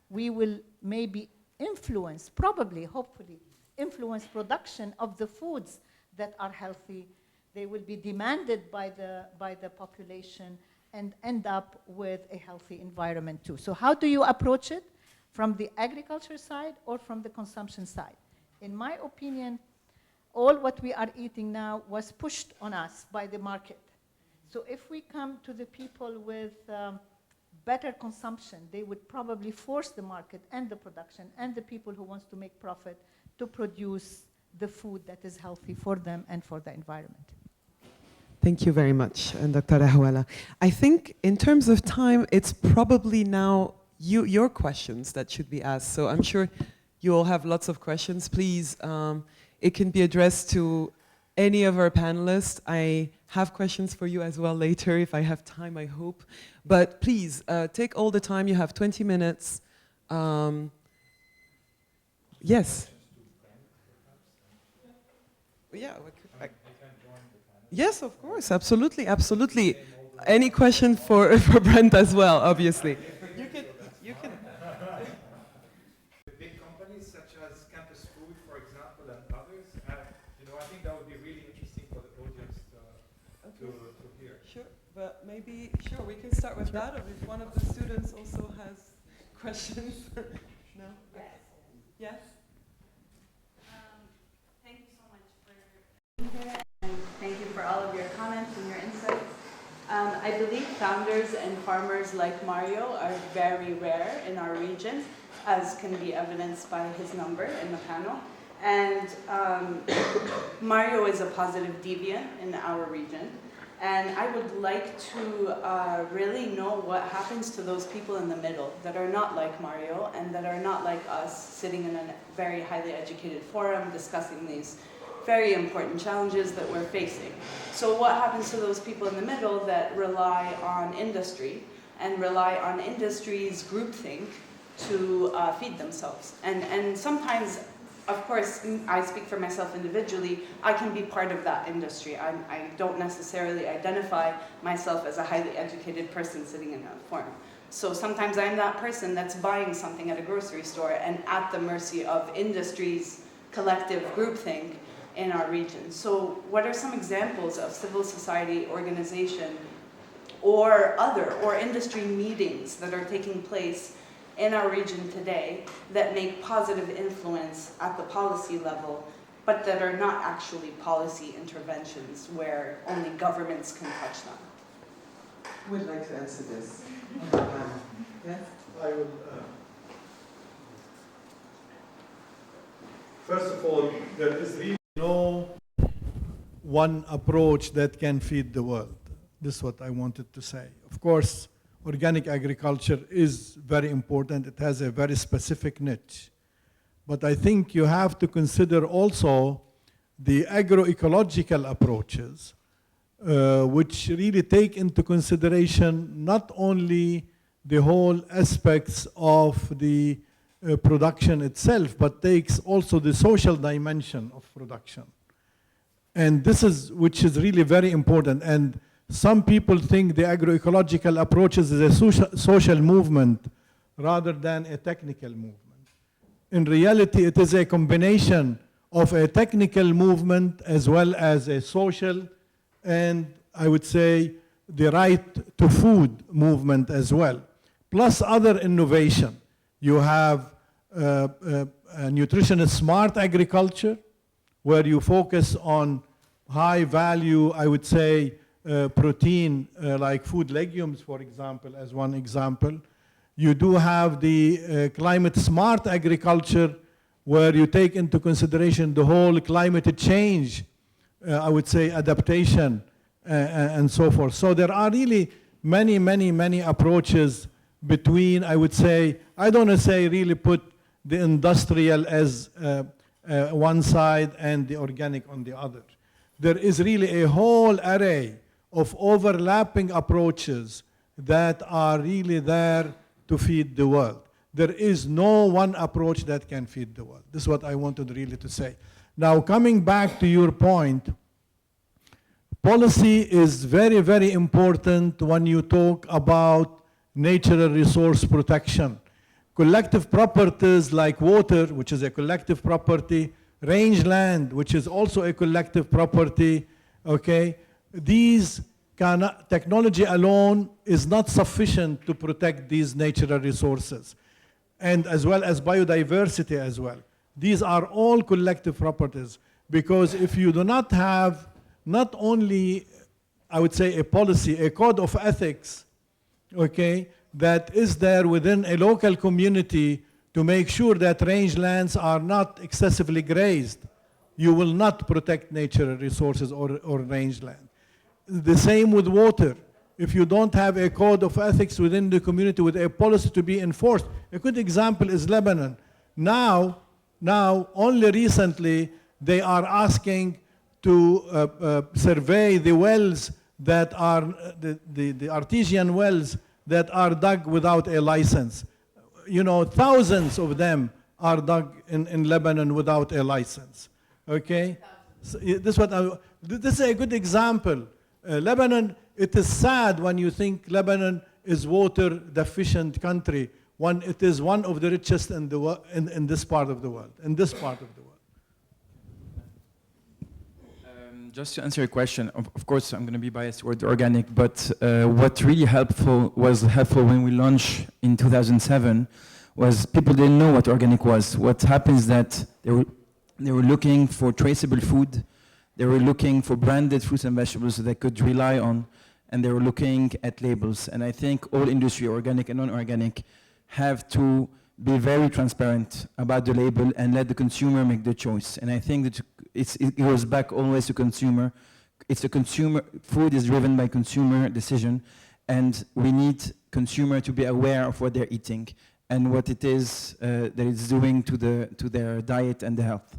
we will maybe influence, probably, hopefully, influence production of the foods that are healthy. They will be demanded by the population and end up with a healthy environment too. So how do you approach it? From the agriculture side or from the consumption side? In my opinion, all what we are eating now was pushed on us by the market. So if we come to the people with better consumption, they would probably force the market and the production and the people who wants to make profit to produce the food that is healthy for them and for the environment. Thank you very much, Dr. Ahwala. I think in terms of time, it's probably now your questions that should be asked. So I'm sure you all have lots of questions. Please, it can be addressed to any of our panelists. I have questions for you as well later, if I have time, I hope. But please, take all the time. You have 20 minutes. Yes? Yeah. Yes, of course, absolutely, absolutely. Any question for Brent as well, obviously. You can. Big companies such as Campus Food, for example, and others, I think that would be really interesting for the audience to hear. Sure, but maybe, we can start with that, or if one of the students also has questions. No? Yes. Yes? Thank you so much for being here, and thank you for all of your comments and your insights. founders and farmers like Mario are very rare in our region, as can be evidenced by his number in the panel. And Mario is a positive deviant in our region. And I would like to really know what happens to those people in the middle that are not like Mario and that are not like us, sitting in a very highly educated forum discussing these very important challenges that we're facing. So what happens to those people in the middle that rely on industry and rely on industry's groupthink to feed themselves? And sometimes, of course, I speak for myself individually, I can be part of that industry. I don't necessarily identify myself as a highly educated person sitting in a forum. So sometimes I'm that person that's buying something at a grocery store and at the mercy of industry's collective groupthink in our region. So what are some examples of civil society organization or industry meetings that are taking place in our region today that make positive influence at the policy level, but that are not actually policy interventions where only governments can touch them? Who would like to answer this? Yes? I will. First of all, there is really no one approach that can feed the world. This is what I wanted to say. Of course, organic agriculture is very important. It has a very specific niche. But I think you have to consider also the agroecological approaches, which really take into consideration not only the whole aspects of the production itself, but takes also the social dimension of production. And this is, which is really very important. And some people think the agroecological approaches is a social movement rather than a technical movement. In reality, it is a combination of a technical movement as well as a social and, I would say, the right to food movement as well, plus other innovation. You have a nutritionist smart agriculture, where you focus on high value, I would say, protein, like food legumes, for example, as one example. You do have the climate smart agriculture, where you take into consideration the whole climate change, I would say, adaptation, and so forth. So there are really many approaches between, I would say, I don't want to say really put the industrial as one side and the organic on the other. There is really a whole array of overlapping approaches that are really there to feed the world. There is no one approach that can feed the world. This is what I wanted really to say. Now, coming back to your point, policy is very important when you talk about natural resource protection. Collective properties like water, which is a collective property, rangeland, which is also a collective property, okay? These technology alone is not sufficient to protect these natural resources, and as well as biodiversity as well. These are all collective properties, because if you do not have not only, I would say, a policy, a code of ethics, okay, that is there within a local community to make sure that rangelands are not excessively grazed, you will not protect natural resources or rangeland. The same with water. If you don't have a code of ethics within the community with a policy to be enforced. A good example is Lebanon. Now, only recently, they are asking to survey the wells that are, the artesian wells that are dug without a license. You know, thousands of them are dug in Lebanon without a license. Okay? So this is a good example. Lebanon, it is sad when you think Lebanon is water deficient country, when it is one of the richest in this part of the world, Just to answer your question, of course, I'm going to be biased toward organic, but what really was helpful when we launched in 2007 was people didn't know what organic was. What happens is that they were looking for traceable food, they were looking for branded fruits and vegetables that they could rely on, and they're looking at labels. And I think all industry, organic and non-organic, have to be very transparent about the label and let the consumer make the choice. And I think that it goes back always to consumer. It's a consumer, food is driven by consumer decision, and we need consumer to be aware of what they're eating and what it is that it's doing to their diet and the health.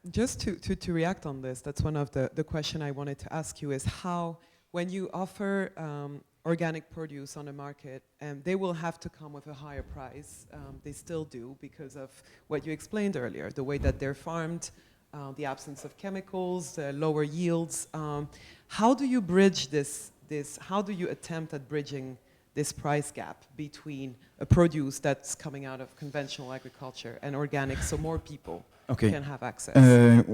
Just to react on this, that's one of the question I wanted to ask you is how, when you offer organic produce on a market, they will have to come with a higher price. They still do because of what you explained earlier, the way that they're farmed, the absence of chemicals, lower yields. How do you bridge this? How do you attempt at bridging this price gap between a produce that's coming out of conventional agriculture and organic, so more people can have access?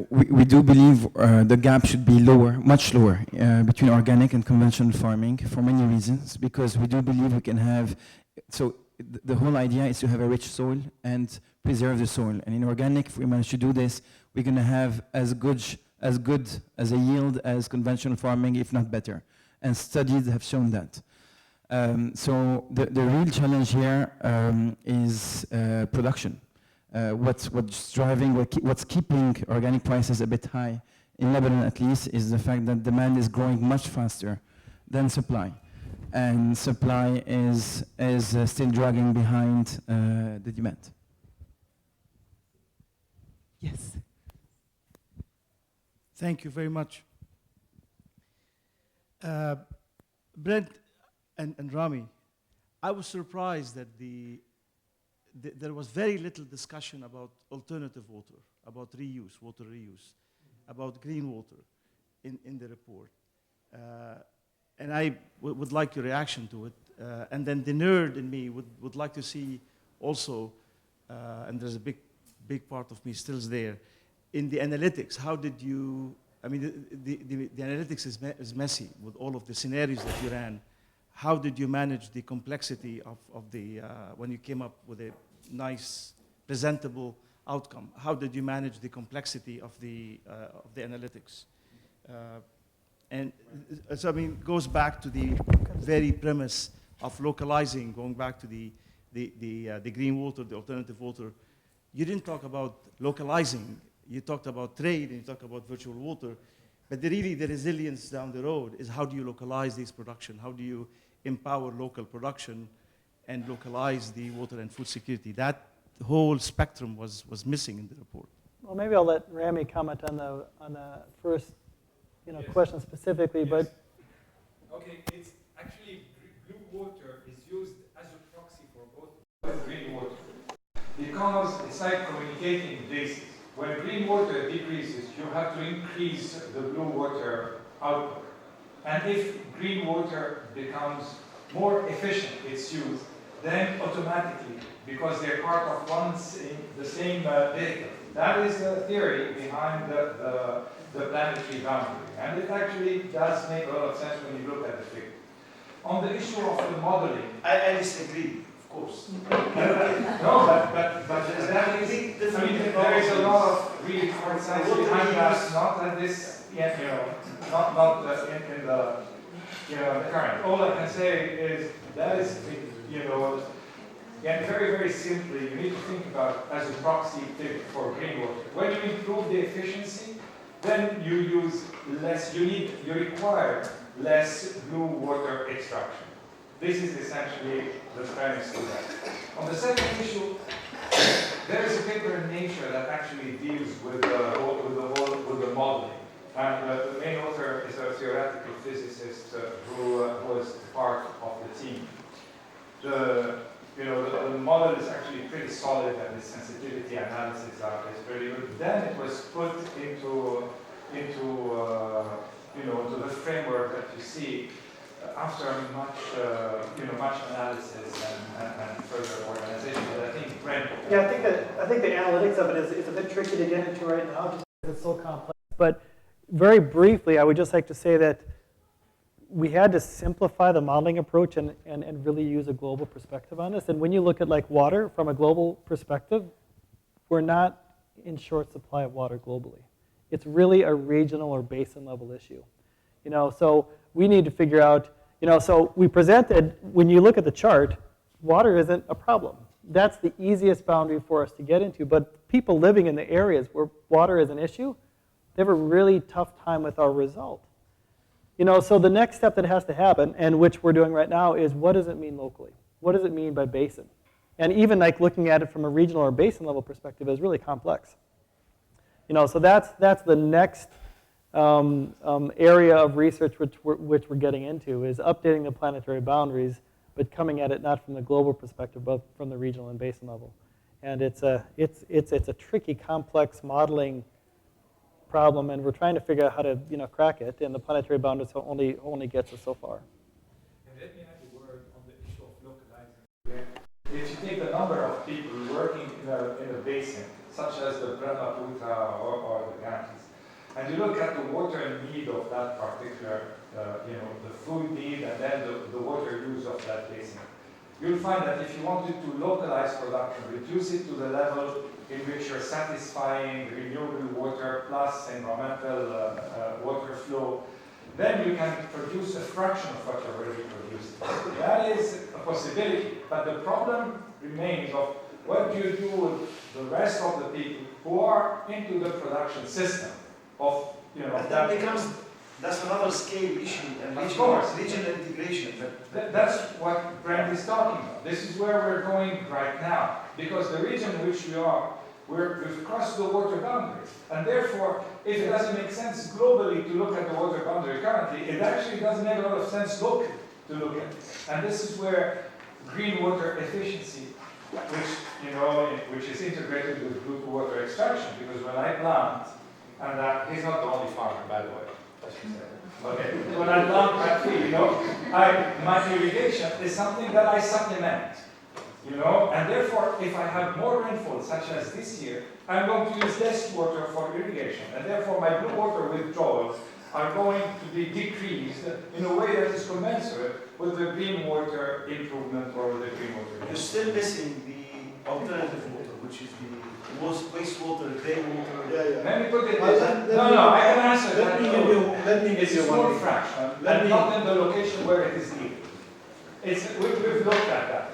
We do believe the gap should be lower, much lower, between organic and conventional farming for many reasons, because we do believe we can have, so the whole idea is to have a rich soil and preserve the soil. And in organic, if we manage to do this, we're going to have as good as a yield as conventional farming, if not better. And studies have shown that. So the real challenge here is production. What's driving, what's keeping organic prices a bit high, in Lebanon at least, is the fact that demand is growing much faster than supply. And supply is still dragging behind the demand. Yes. Thank you very much. Brent and Rami, I was surprised that there was very little discussion about alternative water, about reuse, water reuse, about green water in the report. And I would like your reaction to it. And then the nerd in me would like to see also, and there's a big part of me still there, in the analytics, how did you, I mean, the analytics is messy with all of the scenarios that you ran. How did you manage the complexity of the, when you came up with a nice, presentable outcome? How did you manage the complexity of the analytics? And so, I mean, it goes back to the very premise of localizing, going back to the green water, the alternative water. You didn't talk about localizing. You talked about trade and you talked about virtual water. But really, the resilience down the road is how do you localize this production? How do you empower local production and localize the water and food security? That whole spectrum was missing in the report. Well, maybe I'll let Rami comment on the first question specifically, yes. but okay, it's actually blue water is used as a proxy for both green water because it's like communicating bases. When green water decreases, you have to increase the blue water output. And if green water becomes more efficient, its use, then automatically, because they're part of the same vehicle. That is the theory behind the planetary boundary. And it actually does make a lot of sense when you look at the figure. On the issue of the modeling, I disagree. Of course. No, but that is, I mean, there is a lot of really hard science behind that, not at this, not in the current. All I can say is that is, very, very simply, you need to think about as a proxy figure for green water. When you improve the efficiency, then you use less, you require less blue water extraction. This is essentially the premise to that. On the second issue, there is a paper in Nature that actually deals with the modeling. And the main author is a theoretical physicist who was part of the team. The model is actually pretty solid, and the sensitivity analysis is pretty good. Then it was put into the framework that you see after much analysis and further organization. But I think Brent. yeah, I think the analytics of it is a bit tricky to get into right now just because it's so complex. But very briefly, I would just like to say that we had to simplify the modeling approach and really use a global perspective on this. And when you look at like water from a global perspective, we're not in short supply of water globally. It's really a regional or basin level issue. So we need to figure out, so we presented, when you look at the chart, water isn't a problem. That's the easiest boundary for us to get into. But people living in the areas where water is an issue, they have a really tough time with our result. So the next step that has to happen, and which we're doing right now, is what does it mean locally? What does it mean by basin? And even like looking at it from a regional or basin level perspective is really complex. So that's the next area of research which we're getting into, is updating the planetary boundaries, but coming at it not from the global perspective, but from the regional and basin level. And it's a tricky, complex modeling problem, and we're trying to figure out how to crack it. And the planetary boundaries only gets us so far. And let me add a word on the issue of localizing. If you take the number of people working in a basin, such as the Brahmaputra or the Ganges, and you look at the water need of that particular, the food need and then the water use of that basin, you'll find that if you wanted to localize production, reduce it to the level in which you're satisfying renewable water plus environmental water flow, then you can produce a fraction of what you're already producing. That is a possibility, but the problem remains of what do you do with the rest of the people who are into the production system of, that becomes, that's another scale issue, and regional integration. That's what Brent is talking about. This is where we're going right now, because the region in which we are, we've crossed the water boundaries, and therefore, if it doesn't make sense globally to look at the water boundary currently, it actually doesn't make a lot of sense locally to look at it. And this is where green water efficiency, which is integrated with good water extraction, because when I plant, and he's not the only farmer, by the way, I should say. Okay. When I plant my tree, my irrigation is something that I supplement. And therefore, if I have more rainfall, such as this year, I'm going to use less water for irrigation, and therefore my blue water withdrawals are going to be decreased in a way that is commensurate with the green water improvement or the green water. You're still missing the alternative water, which is the wastewater, gray water. Let me put it this way. No, I can answer that. Let me give you a small fraction, and not in the location where it is needed. We've looked at that.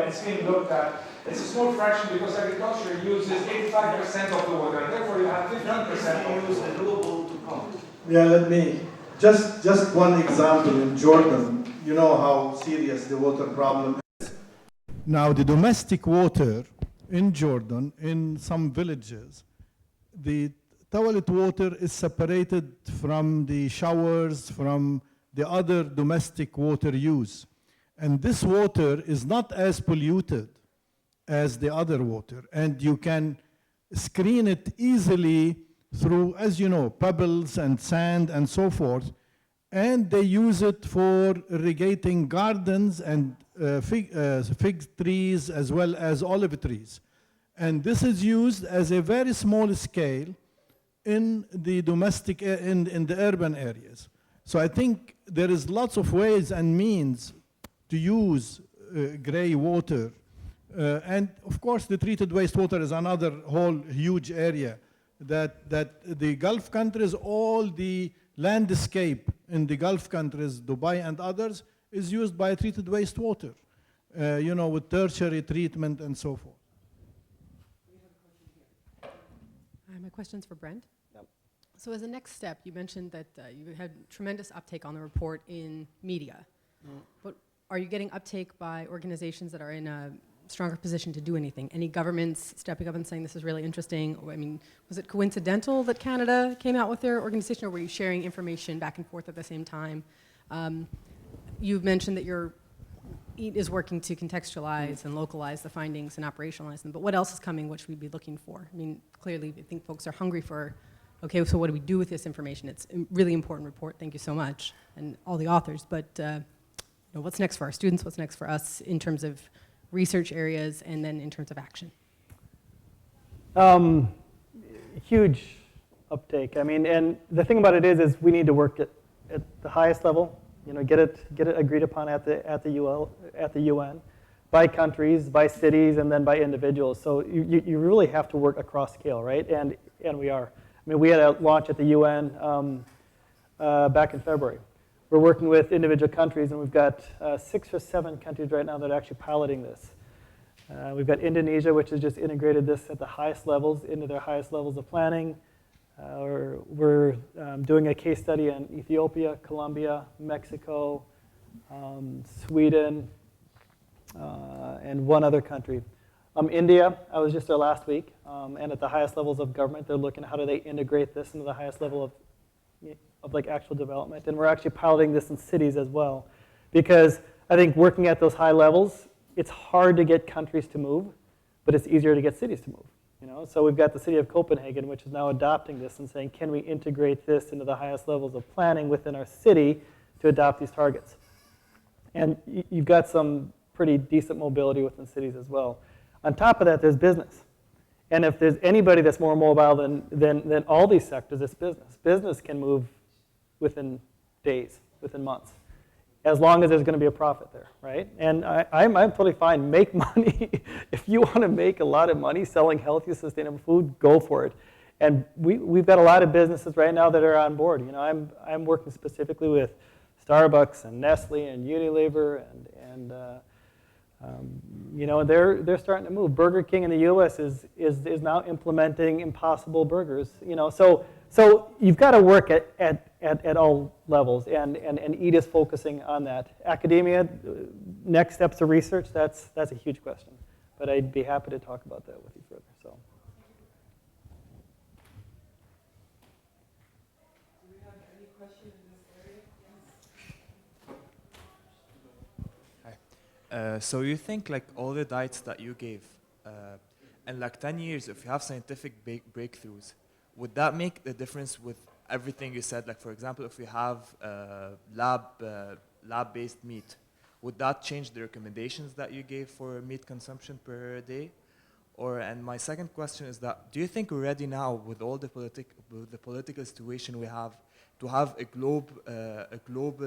It's been looked at. It's a small fraction because agriculture uses 85% of the water, and therefore you have 15% of use renewable to come. Yeah, let me, just one example in Jordan, you know how serious the water problem is. Now the domestic water in Jordan, in some villages, the toilet water is separated from the showers, from the other domestic water use. And this water is not as polluted as the other water. And you can screen it easily through, as you know, pebbles and sand and so forth. And they use it for irrigating gardens and fig trees as well as olive trees. And this is used as a very small scale in the domestic, in the urban areas. So I think there is lots of ways and means to use gray water. And of course, the treated wastewater is another whole huge area that the Gulf countries, all the landscape in the Gulf countries, Dubai and others, is used by treated wastewater, with tertiary treatment and so forth. My question's for Brent. Yep. So as a next step, you mentioned that you had tremendous uptake on the report in media. But are you getting uptake by organizations that are in a stronger position to do anything? Any governments stepping up and saying this is really interesting? I mean, was it coincidental that Canada came out with their organization, or were you sharing information back and forth at the same time? You've mentioned that your EAT is working to contextualize and localize the findings and operationalize them, but what else is coming? What should we be looking for? I mean, clearly I think folks are hungry for, okay, so what do we do with this information? It's a really important report, thank you so much, and all the authors, but what's next for our students, what's next for us in terms of research areas and then in terms of action? Huge uptake. I mean, and the thing about it is we need to work at the highest level, get it agreed upon at the UN, by countries, by cities, and then by individuals. So you really have to work across scale, right? And we are. I mean, we had a launch at the UN back in February. We're working with individual countries, and we've got 6 or 7 countries right now that are actually piloting this. We've got Indonesia, which has just integrated this at the highest levels into their highest levels of planning. We're doing a case study in Ethiopia, Colombia, Mexico, Sweden, and 1 other country. India, I was just there last week, and at the highest levels of government, they're looking at how do they integrate this into the highest level of like actual development. And we're actually piloting this in cities as well. Because I think working at those high levels, it's hard to get countries to move, but it's easier to get cities to move. You know? So we've got the city of Copenhagen, which is now adopting this and saying, can we integrate this into the highest levels of planning within our city to adopt these targets? And you've got some pretty decent mobility within cities as well. On top of that, there's business. And if there's anybody that's more mobile than all these sectors, it's business. Business can move within days, within months, as long as there's going to be a profit there, right? And I'm totally fine. Make money. If you want to make a lot of money selling healthy, sustainable food, go for it. And we've got a lot of businesses right now that are on board. You know, I'm working specifically with Starbucks and Nestle and Unilever and you know, they're starting to move. Burger King in the U.S. is now implementing Impossible Burgers. You know, so you've got to work at all levels, and EAT is focusing on that. Academia, next steps of research, that's a huge question. But I'd be happy to talk about that with you further. So. Do we have any questions in this area? Hi. So you think like all the diets that you gave, in like 10 years, if you have scientific breakthroughs, would that make the difference with everything you said? Like for example, if we have lab-based meat, would that change the recommendations that you gave for meat consumption per day? And my second question is that, do you think we're ready now with all the political situation we have to have a global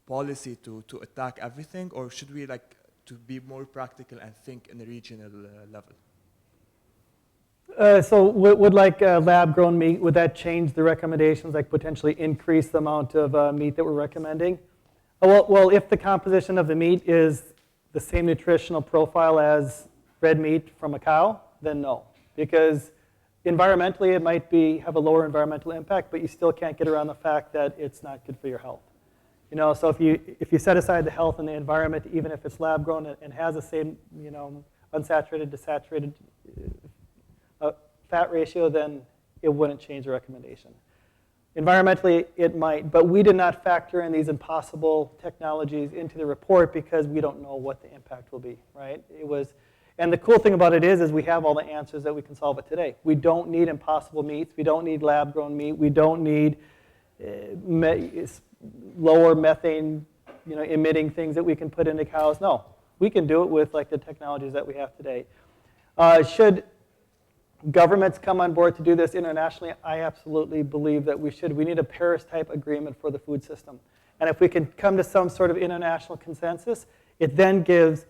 policy to attack everything, or should we like to be more practical and think in a regional level? So would like lab-grown meat, would that change the recommendations, like potentially increase the amount of meat that we're recommending? Well, if the composition of the meat is the same nutritional profile as red meat from a cow, then no. Because environmentally, it might have a lower environmental impact, but you still can't get around the fact that it's not good for your health. You know, so if you set aside the health and the environment, even if it's lab-grown and has the same, you know, unsaturated to saturated fat ratio, then it wouldn't change the recommendation. Environmentally, it might, but we did not factor in these impossible technologies into the report because we don't know what the impact will be, right? And the cool thing about it is we have all the answers that we can solve it today. We don't need impossible meats. We don't need lab-grown meat. We don't need lower methane, you know, emitting things that we can put into cows. No, we can do it with like the technologies that we have today. Should governments come on board to do this internationally? I absolutely believe that we should. We need a Paris-type agreement for the food system. And if we can come to some sort of international consensus, it then gives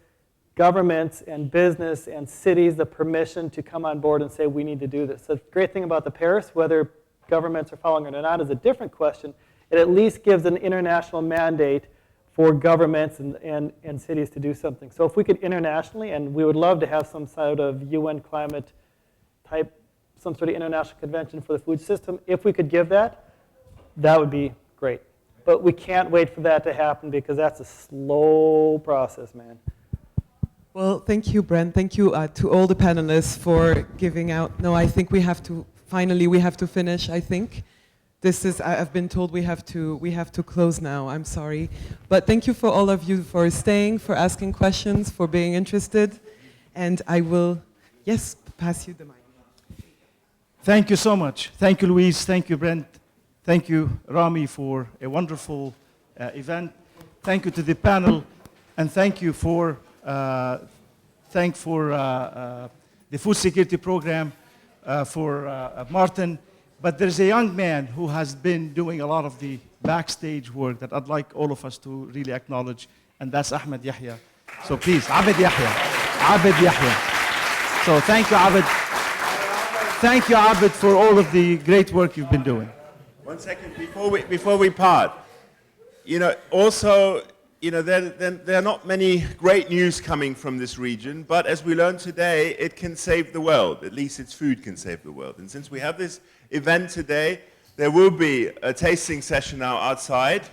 governments and business and cities the permission to come on board and say, we need to do this. So the great thing about the Paris, whether governments are following it or not, is a different question. It at least gives an international mandate for governments and cities to do something. So if we could internationally, and we would love to have some sort of UN climate type, some sort of international convention for the food system, if we could give that, that would be great. But we can't wait for that to happen because that's a slow process, man. Well, thank you, Brent. Thank you to all the panelists for giving out. No, I think we have to, finally, we have to finish, I think. This is, I've been told we have to close now. I'm sorry. But thank you for all of you for staying, for asking questions, for being interested. And I will, yes, pass you the mic. Thank you so much. Thank you, Louise. Thank you, Brent. Thank you, Rami, for a wonderful event. Thank you to the panel. And thank you for the food security program, for Martin. But there's a young man who has been doing a lot of the backstage work that I'd like all of us to really acknowledge, and that's Ahmed Yahya. So please, Abed Yahya. Abed Yahya. So thank you, Abed. thank you, Abid, for all of the great work you've been doing. 1 second, before we part, also, there are not many great news coming from this region, but as we learned today, it can save the world. At least its food can save the world. And since we have this event today, there will be a tasting session now outside.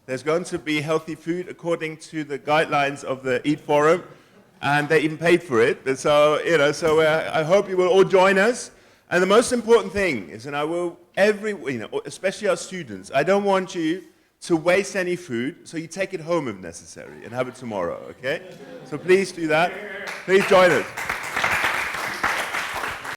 There's going to be healthy food according to the guidelines of the EAT-forum, and they even paid for it. And so, I hope you will all join us. And the most important thing is, and I will, especially our students, I don't want you to waste any food, so you take it home if necessary and have it tomorrow, okay? So please do that. Please join us.